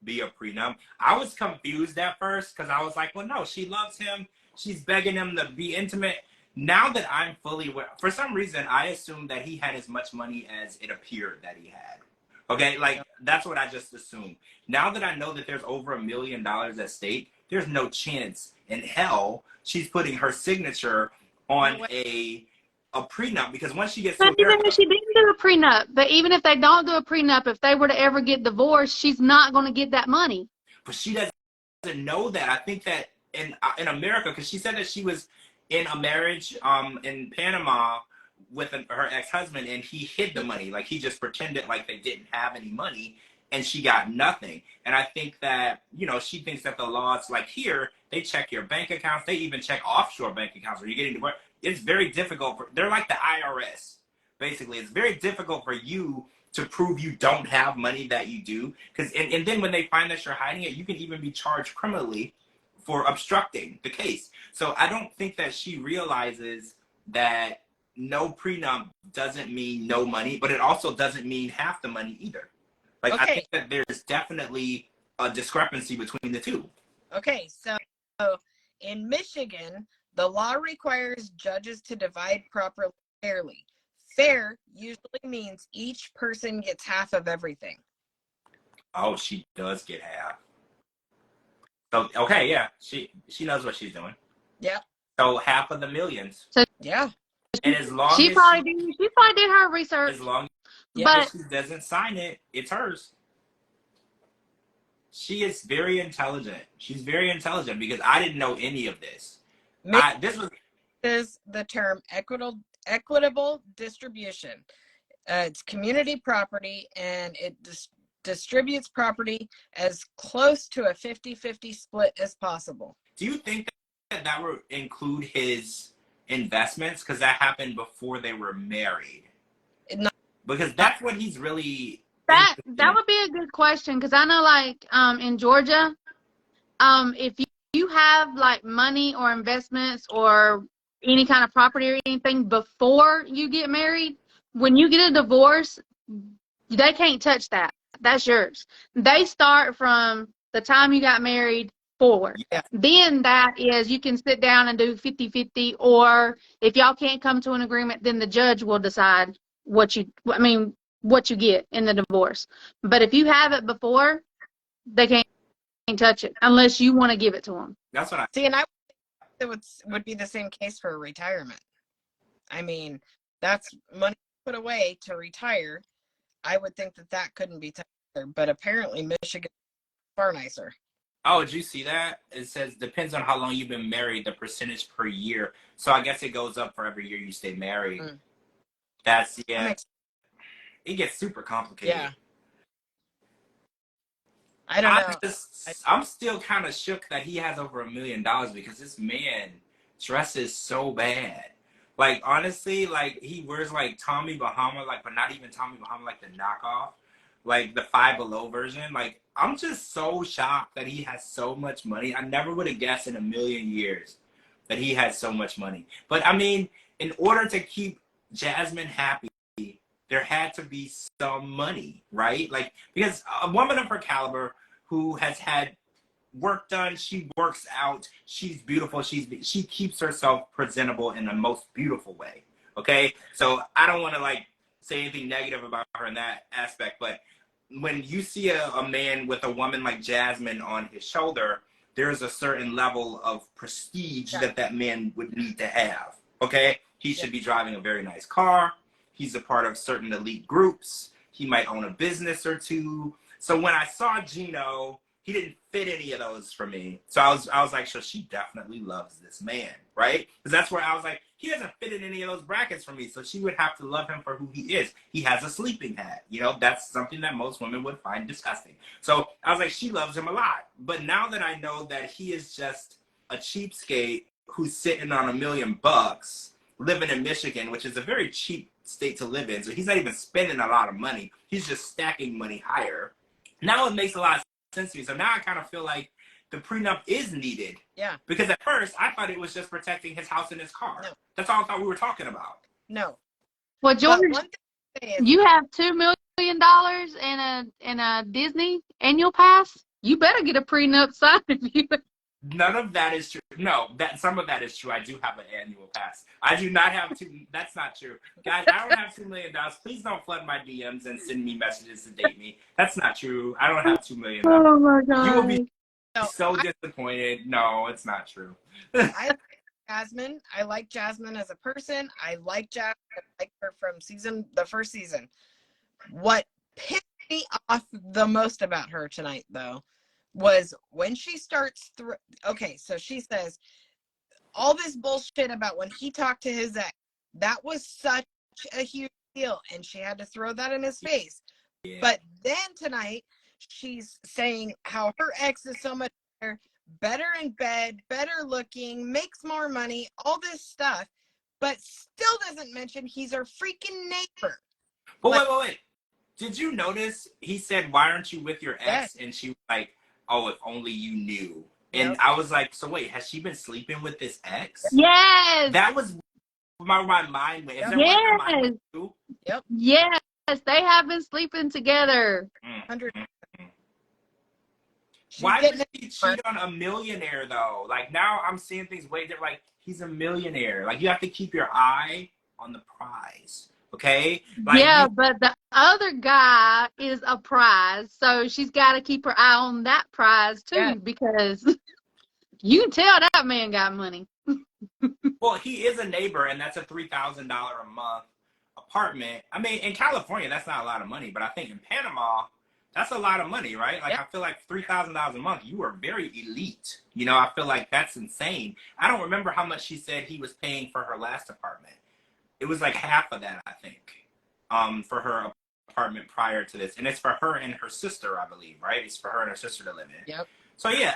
be a prenup. I was confused at first because I was like, well, no, she loves him. She's begging him to be intimate. Now that I'm fully aware, for some reason, I assumed that he had as much money as it appeared that he had. Okay, like, that's what I just assumed. Now that I know that there's over $1 million at stake, there's no chance in hell she's putting her signature on a prenup, because once she gets to But even America, if she didn't do a prenup, but even if they don't do a prenup, if they were to ever get divorced, she's not going to get that money. but she doesn't know that. I think that in America, because she said that she was in a marriage in Panama with her ex-husband, and he hid the money. Like, he just pretended like they didn't have any money, and she got nothing. And I think that, you know, she thinks that the laws, like here, they check your bank accounts. They even check offshore bank accounts where you're getting divorced. It's very difficult they're like the IRS, basically. It's very difficult for you to prove you don't have money that you do. And then when they find that you're hiding it, you can even be charged criminally for obstructing the case. So I don't think that she realizes that no prenup doesn't mean no money, but it also doesn't mean half the money either. Like, I think that there's definitely a discrepancy between the two. Okay, so in Michigan, the law requires judges to divide properly fairly. Fair usually means each person gets half of everything. Oh, she does get half. So, okay, yeah, she knows what she's doing. Yep. So half of the millions. So, yeah. And as long She as probably did her research. As long but as she doesn't sign it, it's hers. She is very intelligent. She's very intelligent, because I didn't know any of this. This is the term equitable distribution. It's community property, and it distributes property as close to a 50-50 split as possible. Do you think that would include his investments? Because that happened before they were married. Because that's what he's really... That would be a good question, because I know, like, in Georgia, if you have, like, money or investments or any kind of property or anything before you get married, when you get a divorce, they can't touch that. That's yours. They start from the time you got married forward. Yeah. Then that is, you can sit down and do 50-50, or if y'all can't come to an agreement, then the judge will decide what you get in the divorce. But if you have it before, they can't touch it unless you want to give it to them. That's what I see. And I think it would be the same case for retirement. I mean, that's money put away to retire. I would think that couldn't be touched either, but apparently Michigan is far nicer. Oh, did you see that? It says depends on how long you've been married, the percentage per year. So I guess it goes up for every year you stay married. That's, yeah. It gets super complicated. Yeah. I don't know. I'm still kind of shook that he has over $1 million, because this man dresses so bad. Like, honestly, like, he wears, like, Tommy Bahama, like, but not even Tommy Bahama, like, the knockoff. Like, the Five Below version. Like, I'm just so shocked that he has so much money. I never would have guessed in a million years that he has so much money. But, I mean, in order to keep Jasmine happy, there had to be some money, right? Like, because a woman of her caliber who has had work done, she works out, she's beautiful, she keeps herself presentable in the most beautiful way, okay? So I don't want to, like, say anything negative about her in that aspect, but when you see a man with a woman like Jasmine on his shoulder, there's a certain level of prestige that man would need to have, okay? He should be driving a very nice car. He's a part of certain elite groups. He might own a business or two. So when I saw Gino, he didn't fit any of those for me. So I was like, so she definitely loves this man, right? Because that's where I was like, he doesn't fit in any of those brackets for me. So she would have to love him for who he is. He has a sleeping hat. You know, that's something that most women would find disgusting. So I was like, she loves him a lot. But now that I know that he is just a cheapskate who's sitting on $1 million, living in Michigan, which is a very cheap state to live in. So he's not even spending a lot of money. He's just stacking money higher. Now it makes a lot of sense to me. So now I kind of feel like the prenup is needed. Yeah. Because at first I thought it was just protecting his house and his car. No. That's all I thought we were talking about. No. Well, George, But one thing is, you have $2 million in a Disney annual pass. You better get a prenup signed. None of that is true. No, some of that is true. I do have an annual pass. I do not have two. That's not true. Guys, I don't have $2 million. Please don't flood my DMs and send me messages to date me. That's not true. I don't have $2 million. Oh my God. You will be so disappointed. No, it's not true. I like Jasmine. I like Jasmine as a person. I like Jasmine. I like her from the first season. What pissed me off the most about her tonight, though, was when she starts okay, so she says all this bullshit about when he talked to his ex. That was such a huge deal, and she had to throw that in his face. Yeah. But then tonight, she's saying how her ex is so much better in bed, better looking, makes more money, all this stuff, but still doesn't mention he's her freaking neighbor. But wait. Did you notice he said, "Why aren't you with your ex?" Yes. And she was like, "Oh, if only you knew." And Yep. I was like, "So wait, has she been sleeping with this ex?" Yes. That was my mind went. Is that Yes. what your mind went to? Yep. Yes. They have been sleeping together. 100. Why would he cheat on a millionaire though? Like now I'm seeing things way different. Like he's a millionaire. Like you have to keep your eye on the prize. Okay? Like, yeah, but the other guy is a prize, so she's got to keep her eye on that prize too, because you can tell that man got money. Well, he is a neighbor, and that's a $3,000 a month apartment. I mean, in California, that's not a lot of money, but I think in Panama, that's a lot of money, right? Like, I feel like $3,000 a month, you are very elite. You know, I feel like that's insane. I don't remember how much she said he was paying for her last apartment. It was like half of that, I think, for her apartment prior to this. And it's for her and her sister, I believe, right? It's for her and her sister to live in. Yep. So, yeah,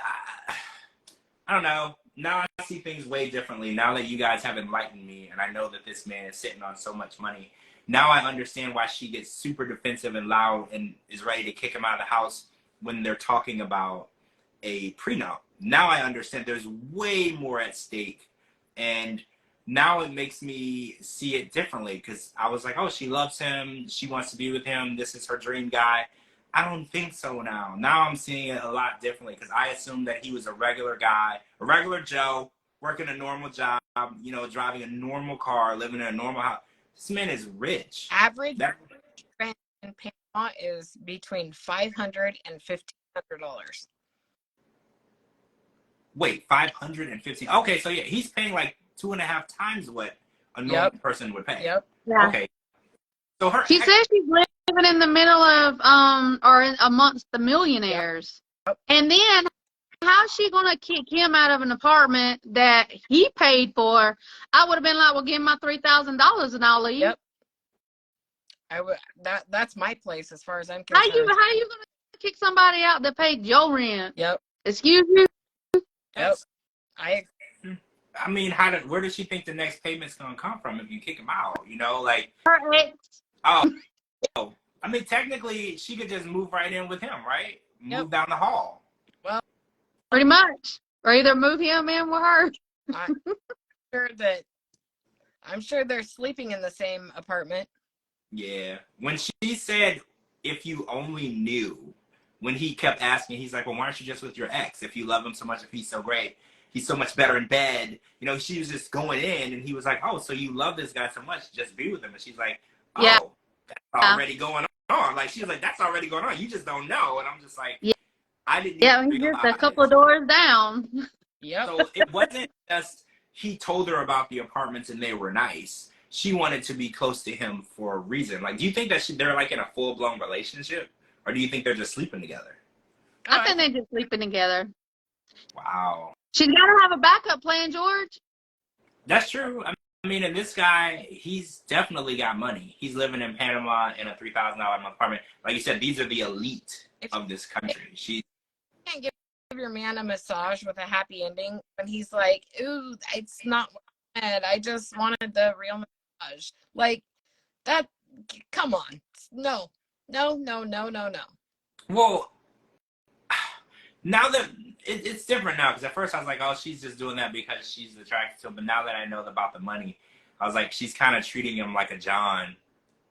I don't know. Now I see things way differently. Now that you guys have enlightened me and I know that this man is sitting on so much money, now I understand why she gets super defensive and loud and is ready to kick him out of the house when they're talking about a prenup. Now I understand there's way more at stake. And now it makes me see it differently because I was like, oh, she loves him. She wants to be with him. This is her dream guy. I don't think so now. Now I'm seeing it a lot differently because I assumed that he was a regular guy, a regular Joe, working a normal job, you know, driving a normal car, living in a normal house. This man is rich. Average rent in Panama is between $500 and $1,500. Wait, 515. Okay, so yeah, he's paying like 2.5 times what a normal person would pay. Yep. Yeah. Okay. So She says she's living in the middle of amongst the millionaires. Yep. And then how's she gonna kick him out of an apartment that he paid for? I would have been like, well, give him my $3,000 and I'll leave. Yep. That's my place as far as I'm concerned. How you gonna kick somebody out that paid your rent? Yep. Excuse me? Yep. I mean, where does she think the next payment's gonna come from if you kick him out? You know, like Her ex. oh, I mean, technically, she could just move right in with him, right? Move down the hall. Well, pretty much, or either move him in with her. I'm sure they're sleeping in the same apartment. Yeah. When she said, "If you only knew," when he kept asking, he's like, "Well, why aren't you just with your ex? If you love him so much, if he's so great." He's so much better in bed. You know, she was just going in, and he was like, oh, so you love this guy so much, just be with him. And she's like, oh, that's already going on. Like, she was like, that's already going on. You just don't know. And I'm just like, I didn't even he's realize. just a couple of doors down. Yep. So it wasn't just he told her about the apartments and they were nice. She wanted to be close to him for a reason. Like, do you think that they're like in a full-blown relationship? Or do you think they're just sleeping together? I think they're just sleeping together. Wow. She's got to have a backup plan, George. That's true. I mean, and this guy, he's definitely got money. He's living in Panama in a $3,000 a month apartment. Like you said, these are the elite of this country. She can't give your man a massage with a happy ending when he's like, ooh, it's not what I wanted. I just wanted the real massage. Like that, come on. No. Well, now that it's different now, because at first I was like, oh, she's just doing that because she's attracted to him. But now that I know about the money, I was like, she's kind of treating him like a John.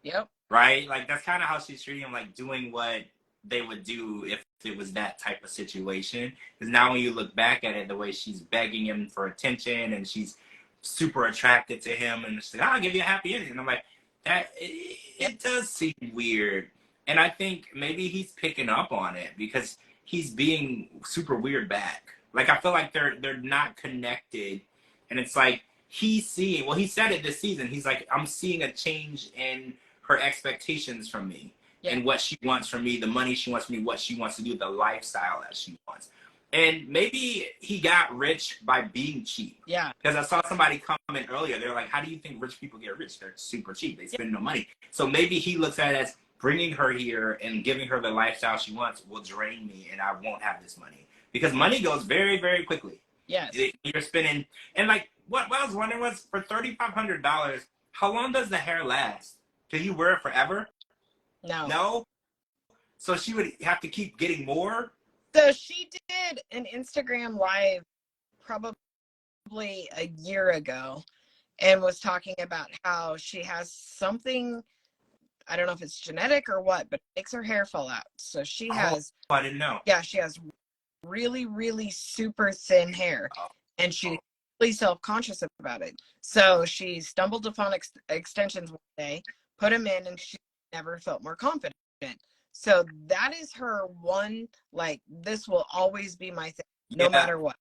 Yep. Right? Like, that's kind of how she's treating him, like doing what they would do if it was that type of situation. Because now when you look back at it, the way she's begging him for attention and she's super attracted to him and she's like, I'll give you a happy ending. And I'm like, it does seem weird. And I think maybe he's picking up on it because he's being super weird back. Like, I feel like they're not connected. And it's like, he's seeing, well, he said it this season. He's like, I'm seeing a change in her expectations from me and what she wants from me, the money she wants from me, what she wants to do, the lifestyle that she wants. And maybe he got rich by being cheap. Yeah. Because I saw somebody comment earlier. They're like, how do you think rich people get rich? They're super cheap. They spend no money. So maybe he looks at it as bringing her here and giving her the lifestyle she wants will drain me and I won't have this money. Because money goes very, very quickly. Yes. You're spending. And like, what I was wondering was, for $3,500, how long does the hair last? Can you wear it forever? No? So she would have to keep getting more? So she did an Instagram live probably a year ago and was talking about how she has something, I don't know if it's genetic or what, but it makes her hair fall out. So she has. I didn't know. Yeah, she has really, really super thin hair. And she's really self-conscious about it. So she stumbled upon extensions one day, put them in, and she never felt more confident. So that is her one, like, this will always be my thing, no matter what.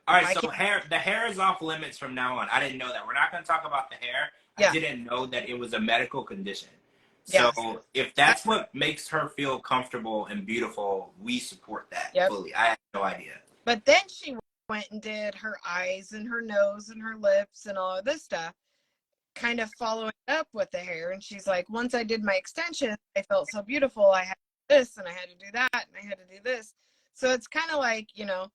All right, so the hair is off limits from now on. I didn't know that. We're not going to talk about the hair. I didn't know that it was a medical condition. So if that's what makes her feel comfortable and beautiful, we support that fully. I had no idea. But then she went and did her eyes and her nose and her lips and all of this stuff, kind of following up with the hair. And she's like, once I did my extension, I felt so beautiful. I had this and I had to do that and I had to do this. So it's kind of like, you know,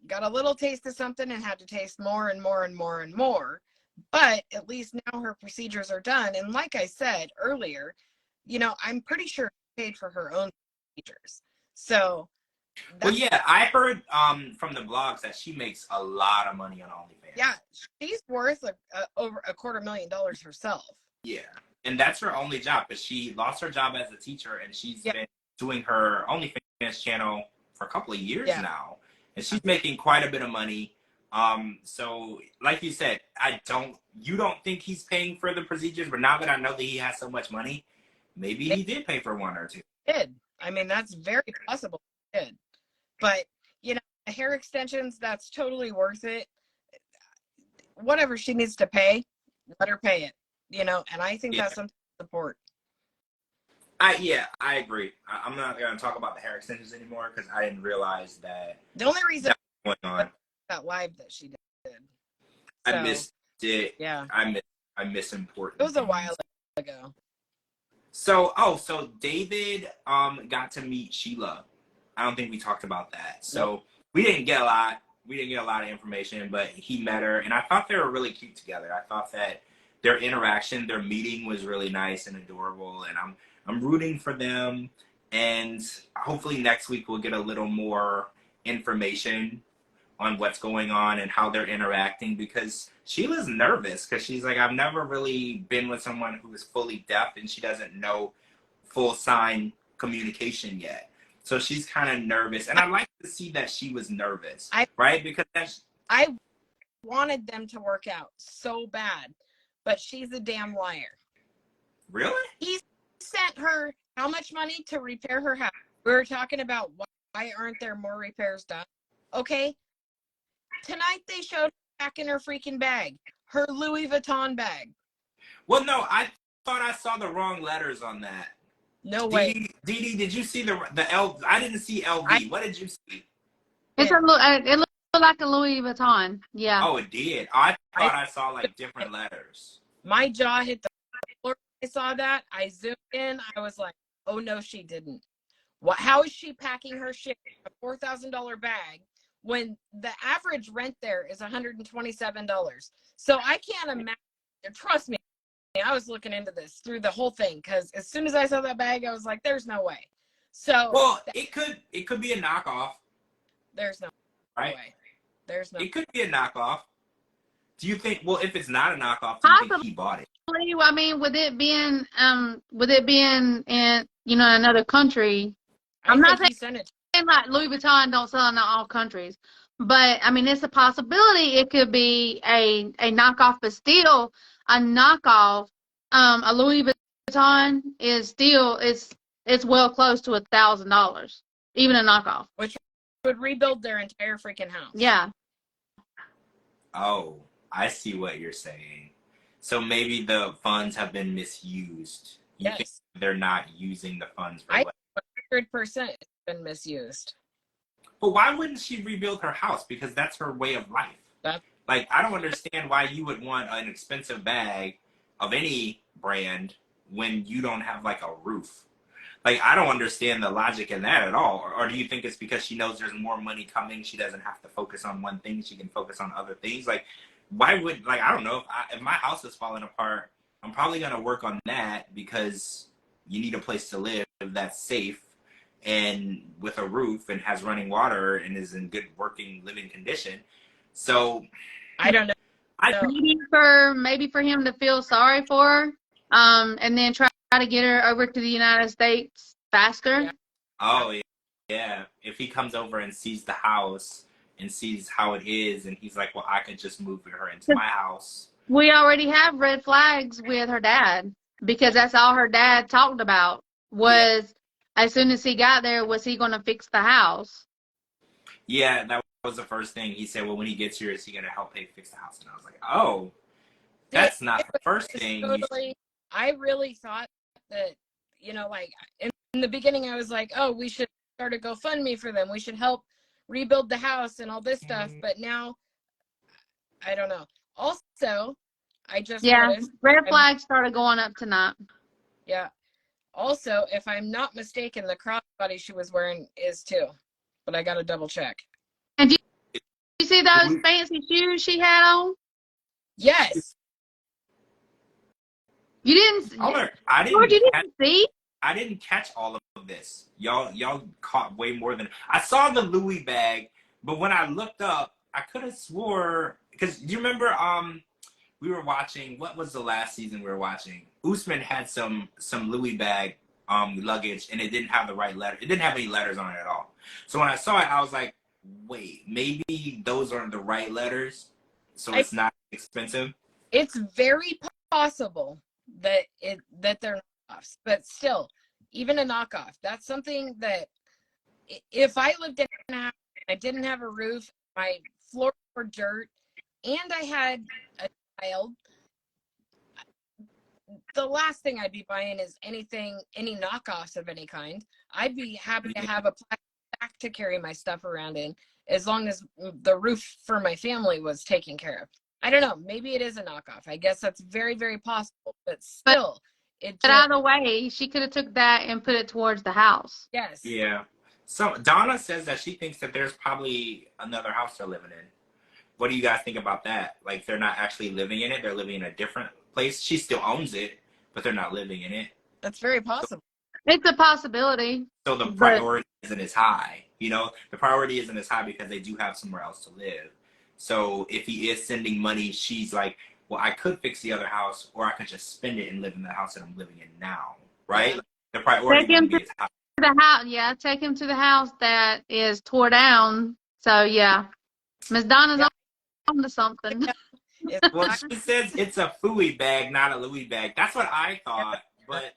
got a little taste of something and had to taste more and more and more and more. But at least now her procedures are done. And like I said earlier, you know, I'm pretty sure she paid for her own procedures. So well, yeah, I heard from the blogs that she makes a lot of money on OnlyFans. Yeah, she's worth over $250,000 herself. Yeah, and that's her only job, because she lost her job as a teacher, and she's been doing her OnlyFans channel for a couple of years now, and she's making quite a bit of money. So like you said, you don't think he's paying for the procedures, but now that I know that he has so much money, maybe he did pay for one or two. Did. I mean, that's very possible. He did. But, you know, hair extensions, that's totally worth it. Whatever she needs to pay, let her pay it, you know, and I think that's something to support. I agree. I'm not going to talk about the hair extensions anymore because I didn't realize that. The only reason going on that live that she did. So, I missed it. Yeah. I miss important. It was a while ago. So David got to meet Sheila. I don't think we talked about that. So we didn't get a lot. We didn't get a lot of information, but he met her, and I thought they were really cute together. I thought that their interaction, their meeting was really nice and adorable, and I'm rooting for them. And hopefully next week we'll get a little more information on what's going on and how they're interacting, because Sheila's nervous because she's like, I've never really been with someone who is fully deaf and she doesn't know full sign communication yet. So she's kind of nervous, and I like to see that she was nervous, right? Because I wanted them to work out so bad, but she's a damn liar. Really? He sent her how much money to repair her house? We were talking about why aren't there more repairs done? Okay, tonight they showed her back in her freaking bag, her Louis Vuitton bag. Well, no, I thought I saw the wrong letters on that. No way. DeeDee, did you see the L? I didn't see LV. What did you see? It looks like a Louis Vuitton. Yeah. Oh, it did. I thought I saw like different letters. My jaw hit the floor. I saw that. I zoomed in. I was like, oh no, she didn't. What? How is she packing her shit in a $4,000 bag when the average rent there is $127? So I can't imagine. Trust me, I was looking into this through the whole thing because as soon as I saw that bag, I was like, "There's no way." So Well, it could be a knockoff. There's no right? way. There's no. It could be a knockoff. Do you think? Well, if it's not a knockoff, do you think he bought it? I mean, with it being in another country, I'm not saying like Louis Vuitton don't sell in all countries, but I mean it's a possibility it could be a knockoff, but still a knockoff. A Louis Vuitton is still it's well close to $1,000, even a knockoff. Which would rebuild their entire freaking house. Yeah. Oh, I see what you're saying. So maybe the funds have been misused. You think they're not using the funds for 100% been misused. But why wouldn't she rebuild her house? Because that's her way of life. Like, I don't understand why you would want an expensive bag of any brand when you don't have, like, a roof. Like, I don't understand the logic in that at all. Or do you think it's because she knows there's more money coming, she doesn't have to focus on one thing, she can focus on other things? Like, why would, like, I don't know, if my house is falling apart, I'm probably going to work on that because you need a place to live that's safe and with a roof and has running water and is in good working living condition. So I don't know. Maybe for him to feel sorry for her, and then try to get her over to the United States faster. Yeah. Oh yeah. If he comes over and sees the house and sees how it is, and he's like, well, I could just move her into my house. We already have red flags with her dad because that's all her dad talked about was as soon as he got there, was he going to fix the house? Yeah, that was the first thing. He said, well, when he gets here, is he going to help pay fix the house? And I was like, oh, that's not the first thing. Totally, I really thought that, like in the beginning, I was like, oh, we should start a GoFundMe for them. We should help rebuild the house and all this stuff. But now, I don't know. Also, I just noticed red flags started going up tonight. Yeah. Also, if I'm not mistaken, the crossbody she was wearing is too, but I got to double check. And you see those fancy shoes she had on? Yes. You didn't. I didn't. George, you didn't see? I didn't catch all of this. Y'all caught way more than I saw the Louis bag, but when I looked up, I could have swore because you remember we were watching, what was the last season we were watching? Usman had some Louis bag luggage and it didn't have the right letter. It didn't have any letters on it at all. So when I saw it, I was like, wait, maybe those aren't the right letters, so it's not expensive. It's very possible that they're knockoffs, but still, even a knockoff, that's something that if I lived in a house, I didn't have a roof, my floor were dirt, and I had a child, the last thing I'd be buying is any knockoffs of any kind. I'd be happy to have a plastic sack to carry my stuff around in, as long as the roof for my family was taken care of. I don't know. Maybe it is a knockoff. I guess that's very, very possible. But still, but either way, she could have took that and put it towards the house. Yes. Yeah. So Donna says that she thinks that there's probably another house they're living in. What do you guys think about that? Like, they're not actually living in it. They're living in a different place. She still owns it, but they're not living in it. That's very possible. It's a possibility. So the priority isn't as high. The priority isn't as high because they do have somewhere else to live. So if he is sending money, she's like, well, I could fix the other house, or I could just spend it and live in the house that I'm living in now, right? The priority is high. The house, yeah, take him to the house that is tore down. So yeah, Miss Donna's on to something. Well, she says it's a Fooey bag, not a Louis bag. That's what I thought, but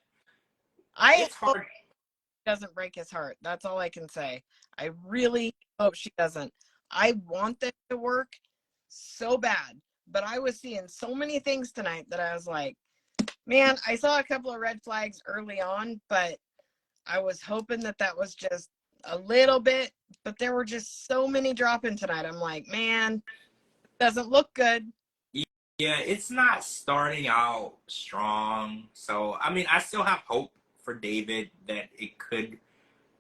it's hard. Doesn't break his heart. That's all I can say. I really hope she doesn't. I want that to work so bad, but I was seeing so many things tonight that I was like, man, I saw a couple of red flags early on, but I was hoping that was just a little bit, but there were just so many dropping tonight. I'm like, man, it doesn't look good. Yeah, it's not starting out strong. So, I mean, I still have hope for David that it could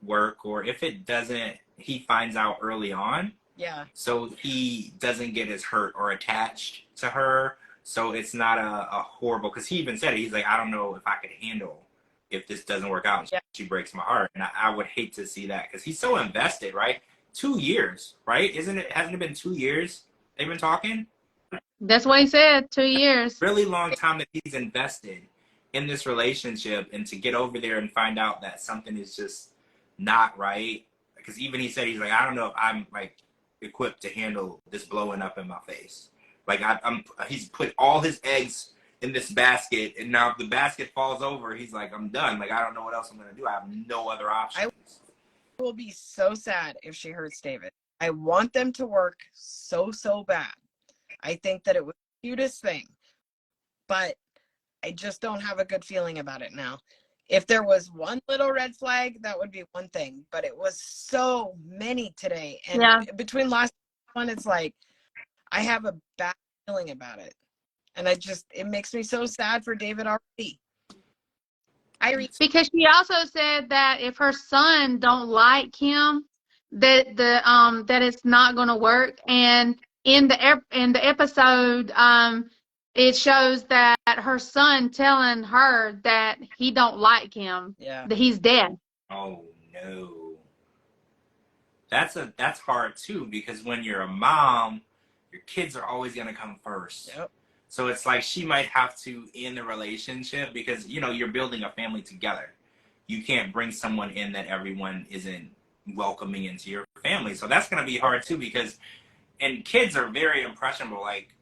work, or if it doesn't, he finds out early on. Yeah. So he doesn't get as hurt or attached to her. So it's not a horrible, because he even said it. He's like, I don't know if I could handle if this doesn't work out and Yeah. she breaks my heart. And I would hate to see that, because he's so invested, right? 2 years, right? Hasn't it been 2 years they've been talking? That's what he said, 2 years. Really long time that he's invested in this relationship, and to get over there and find out that something is just not right. Because even he said, he's like, I don't know if I'm like equipped to handle this blowing up in my face. Like he's put all his eggs in this basket, and now if the basket falls over, he's like, I'm done. Like, I don't know what else I'm gonna do. I have no other options. I will be so sad if she hurts David. I want them to work so bad. I think that it was the cutest thing, but I just don't have a good feeling about it now. If there was one little red flag, that would be one thing, but it was so many today. And between last one, it's like, I have a bad feeling about it. And it makes me so sad for David already. Because she also said that if her son don't like him, that that it's not going to work. And in the episode, it shows that her son telling her that he don't like him, that he's dead. Oh no, that's hard too, because when you're a mom, your kids are always gonna come first. Yep. So it's like she might have to end the relationship, because you're building a family together. You can't bring someone in that everyone isn't welcoming into your family. So that's gonna be hard too, and kids are very impressionable. Like,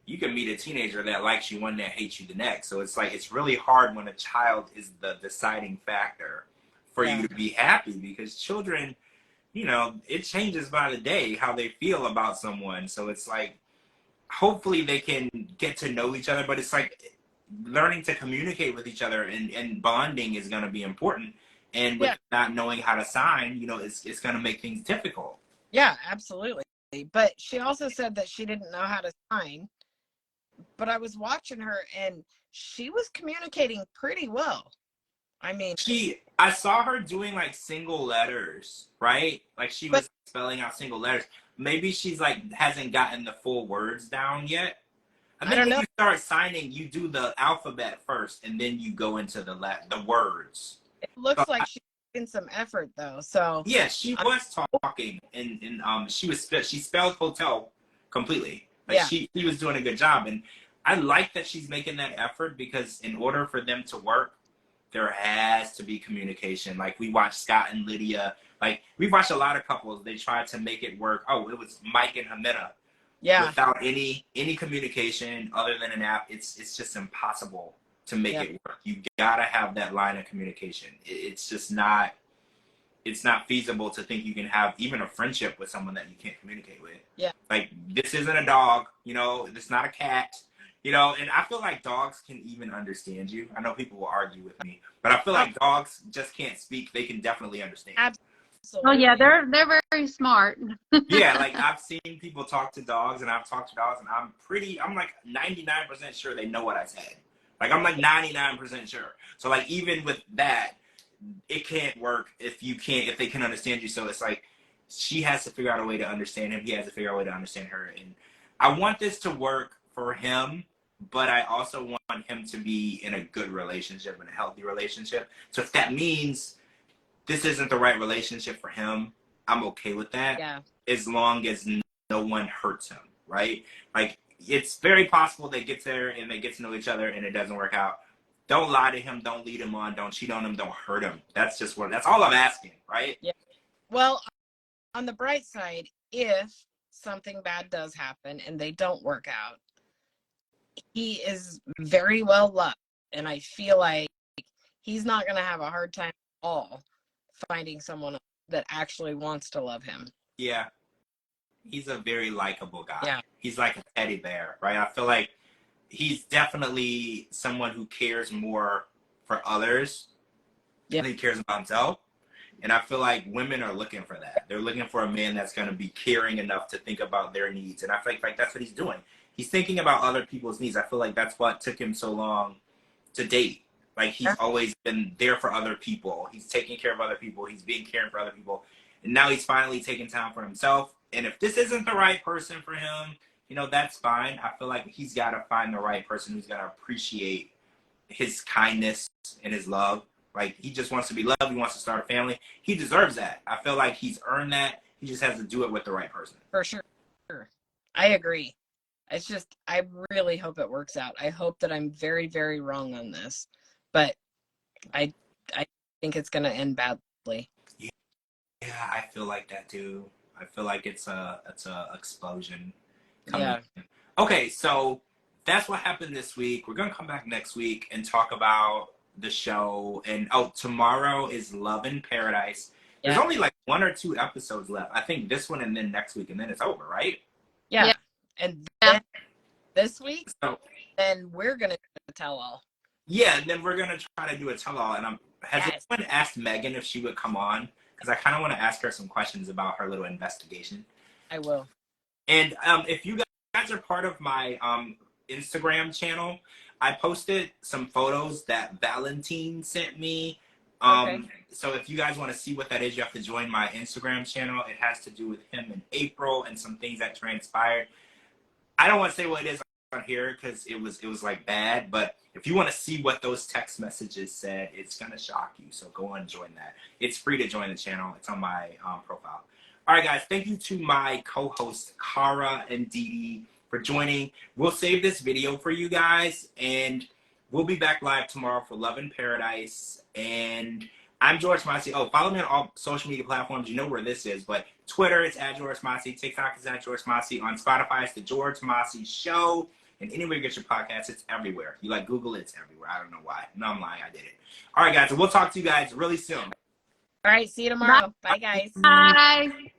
you can meet a teenager that likes you one day and hates you the next. So it's like, it's really hard when a child is the deciding factor for you to be happy, because children, it changes by the day how they feel about someone. So it's like, hopefully they can get to know each other, but it's like learning to communicate with each other, and bonding is going to be important. And with not knowing how to sign, it's going to make things difficult. Yeah, absolutely. But she also said that she didn't know how to sign. But I was watching her, and she was communicating pretty well. I mean, I saw her doing like single letters, right? Like she was spelling out single letters. Maybe she's like hasn't gotten the full words down yet. I think when you start signing, you do the alphabet first, and then you go into the words. It looks like she's in some effort though. So yeah, she was talking, and she spelled hotel completely. Like she was doing a good job, and I like that she's making that effort, because in order for them to work, there has to be communication. Like, we watched Scott and Lydia. Like, we watched a lot of couples. They tried to make it work. Oh, it was Mike and Hamida. Yeah. Without any communication other than an app, it's just impossible to make it work. You gotta have that line of communication. It's just not. It's not feasible to think you can have even a friendship with someone that you can't communicate with. Yeah. Like, this isn't a dog. It's not a cat. And I feel like dogs can even understand you. I know people will argue with me, but I feel like dogs just can't speak. They can definitely understand. Absolutely. Oh yeah, they're very smart. Yeah, like I've seen people talk to dogs, and I've talked to dogs, and I'm like 99% sure they know what I said. Like, I'm like 99% sure. So like, even with that, it can't work if they can understand you. So it's like, she has to figure out a way to understand him. He has to figure out a way to understand her. And I want this to work for him, but I also want him to be in a good relationship and a healthy relationship. So if that means this isn't the right relationship for him, I'm okay with that. Yeah. As long as no one hurts him, right? Like, it's very possible they get there and they get to know each other and it doesn't work out. Don't lie to him. Don't lead him on. Don't cheat on him. Don't hurt him. That's all I'm asking, right? Yeah. Well, on the bright side, if something bad does happen and they don't work out, he is very well loved. And I feel like he's not going to have a hard time at all finding someone that actually wants to love him. Yeah. He's a very likable guy. Yeah. He's like a teddy bear, right? I feel like he's definitely someone who cares more for others than he cares about himself. And I feel like women are looking for that. They're looking for a man that's going to be caring enough to think about their needs. And I feel like that's what he's doing. He's thinking about other people's needs. I feel like that's what took him so long to date. Like, he's always been there for other people. He's taking care of other people. He's being caring for other people. And now he's finally taking time for himself. And if this isn't the right person for him, you know, that's fine. I feel like he's got to find the right person who's going to appreciate his kindness and his love. Like, he just wants to be loved. He wants to start a family. He deserves that. I feel like he's earned that. He just has to do it with the right person. For sure. I agree. It's just, I really hope it works out. I hope that I'm very, very wrong on this. But I think it's going to end badly. Yeah, I feel like that too. I feel like it's a explosion coming. Yeah. Okay, so that's what happened this week. We're going to come back next week and talk about the show. And tomorrow is Love in Paradise. There's only like 1 or 2 episodes left. I think this one and then next week, and then it's over, right? Yeah. And then this week, then we're gonna tell all. Yeah, and then we're gonna try to do a tell all. And has anyone asked Megan if she would come on? Because I kind of want to ask her some questions about her little investigation. I will. And if you guys are part of my Instagram channel, I posted some photos that Valentine sent me. So if you guys want to see what that is, you have to join my Instagram channel. It has to do with him in April and some things that transpired. I don't want to say what it is on here because it was like bad, but if you want to see what those text messages said, it's gonna shock you. So go and join that. It's free to join the channel. It's on my profile. All right, guys. Thank you to my co-hosts Kara and DeeDee for joining. We'll save this video for you guys, and we'll be back live tomorrow for Love in Paradise. And I'm George Mossey. Oh, follow me on all social media platforms. You know where this is, but Twitter, it's at George Mossey. TikTok is at George Mossey. On Spotify, it's the George Mossey Show. And anywhere you get your podcasts, it's everywhere. You like Google, it's everywhere. I don't know why. No, I'm lying. I did it. All right, guys. So we'll talk to you guys really soon. All right. See you tomorrow. Bye guys. Bye.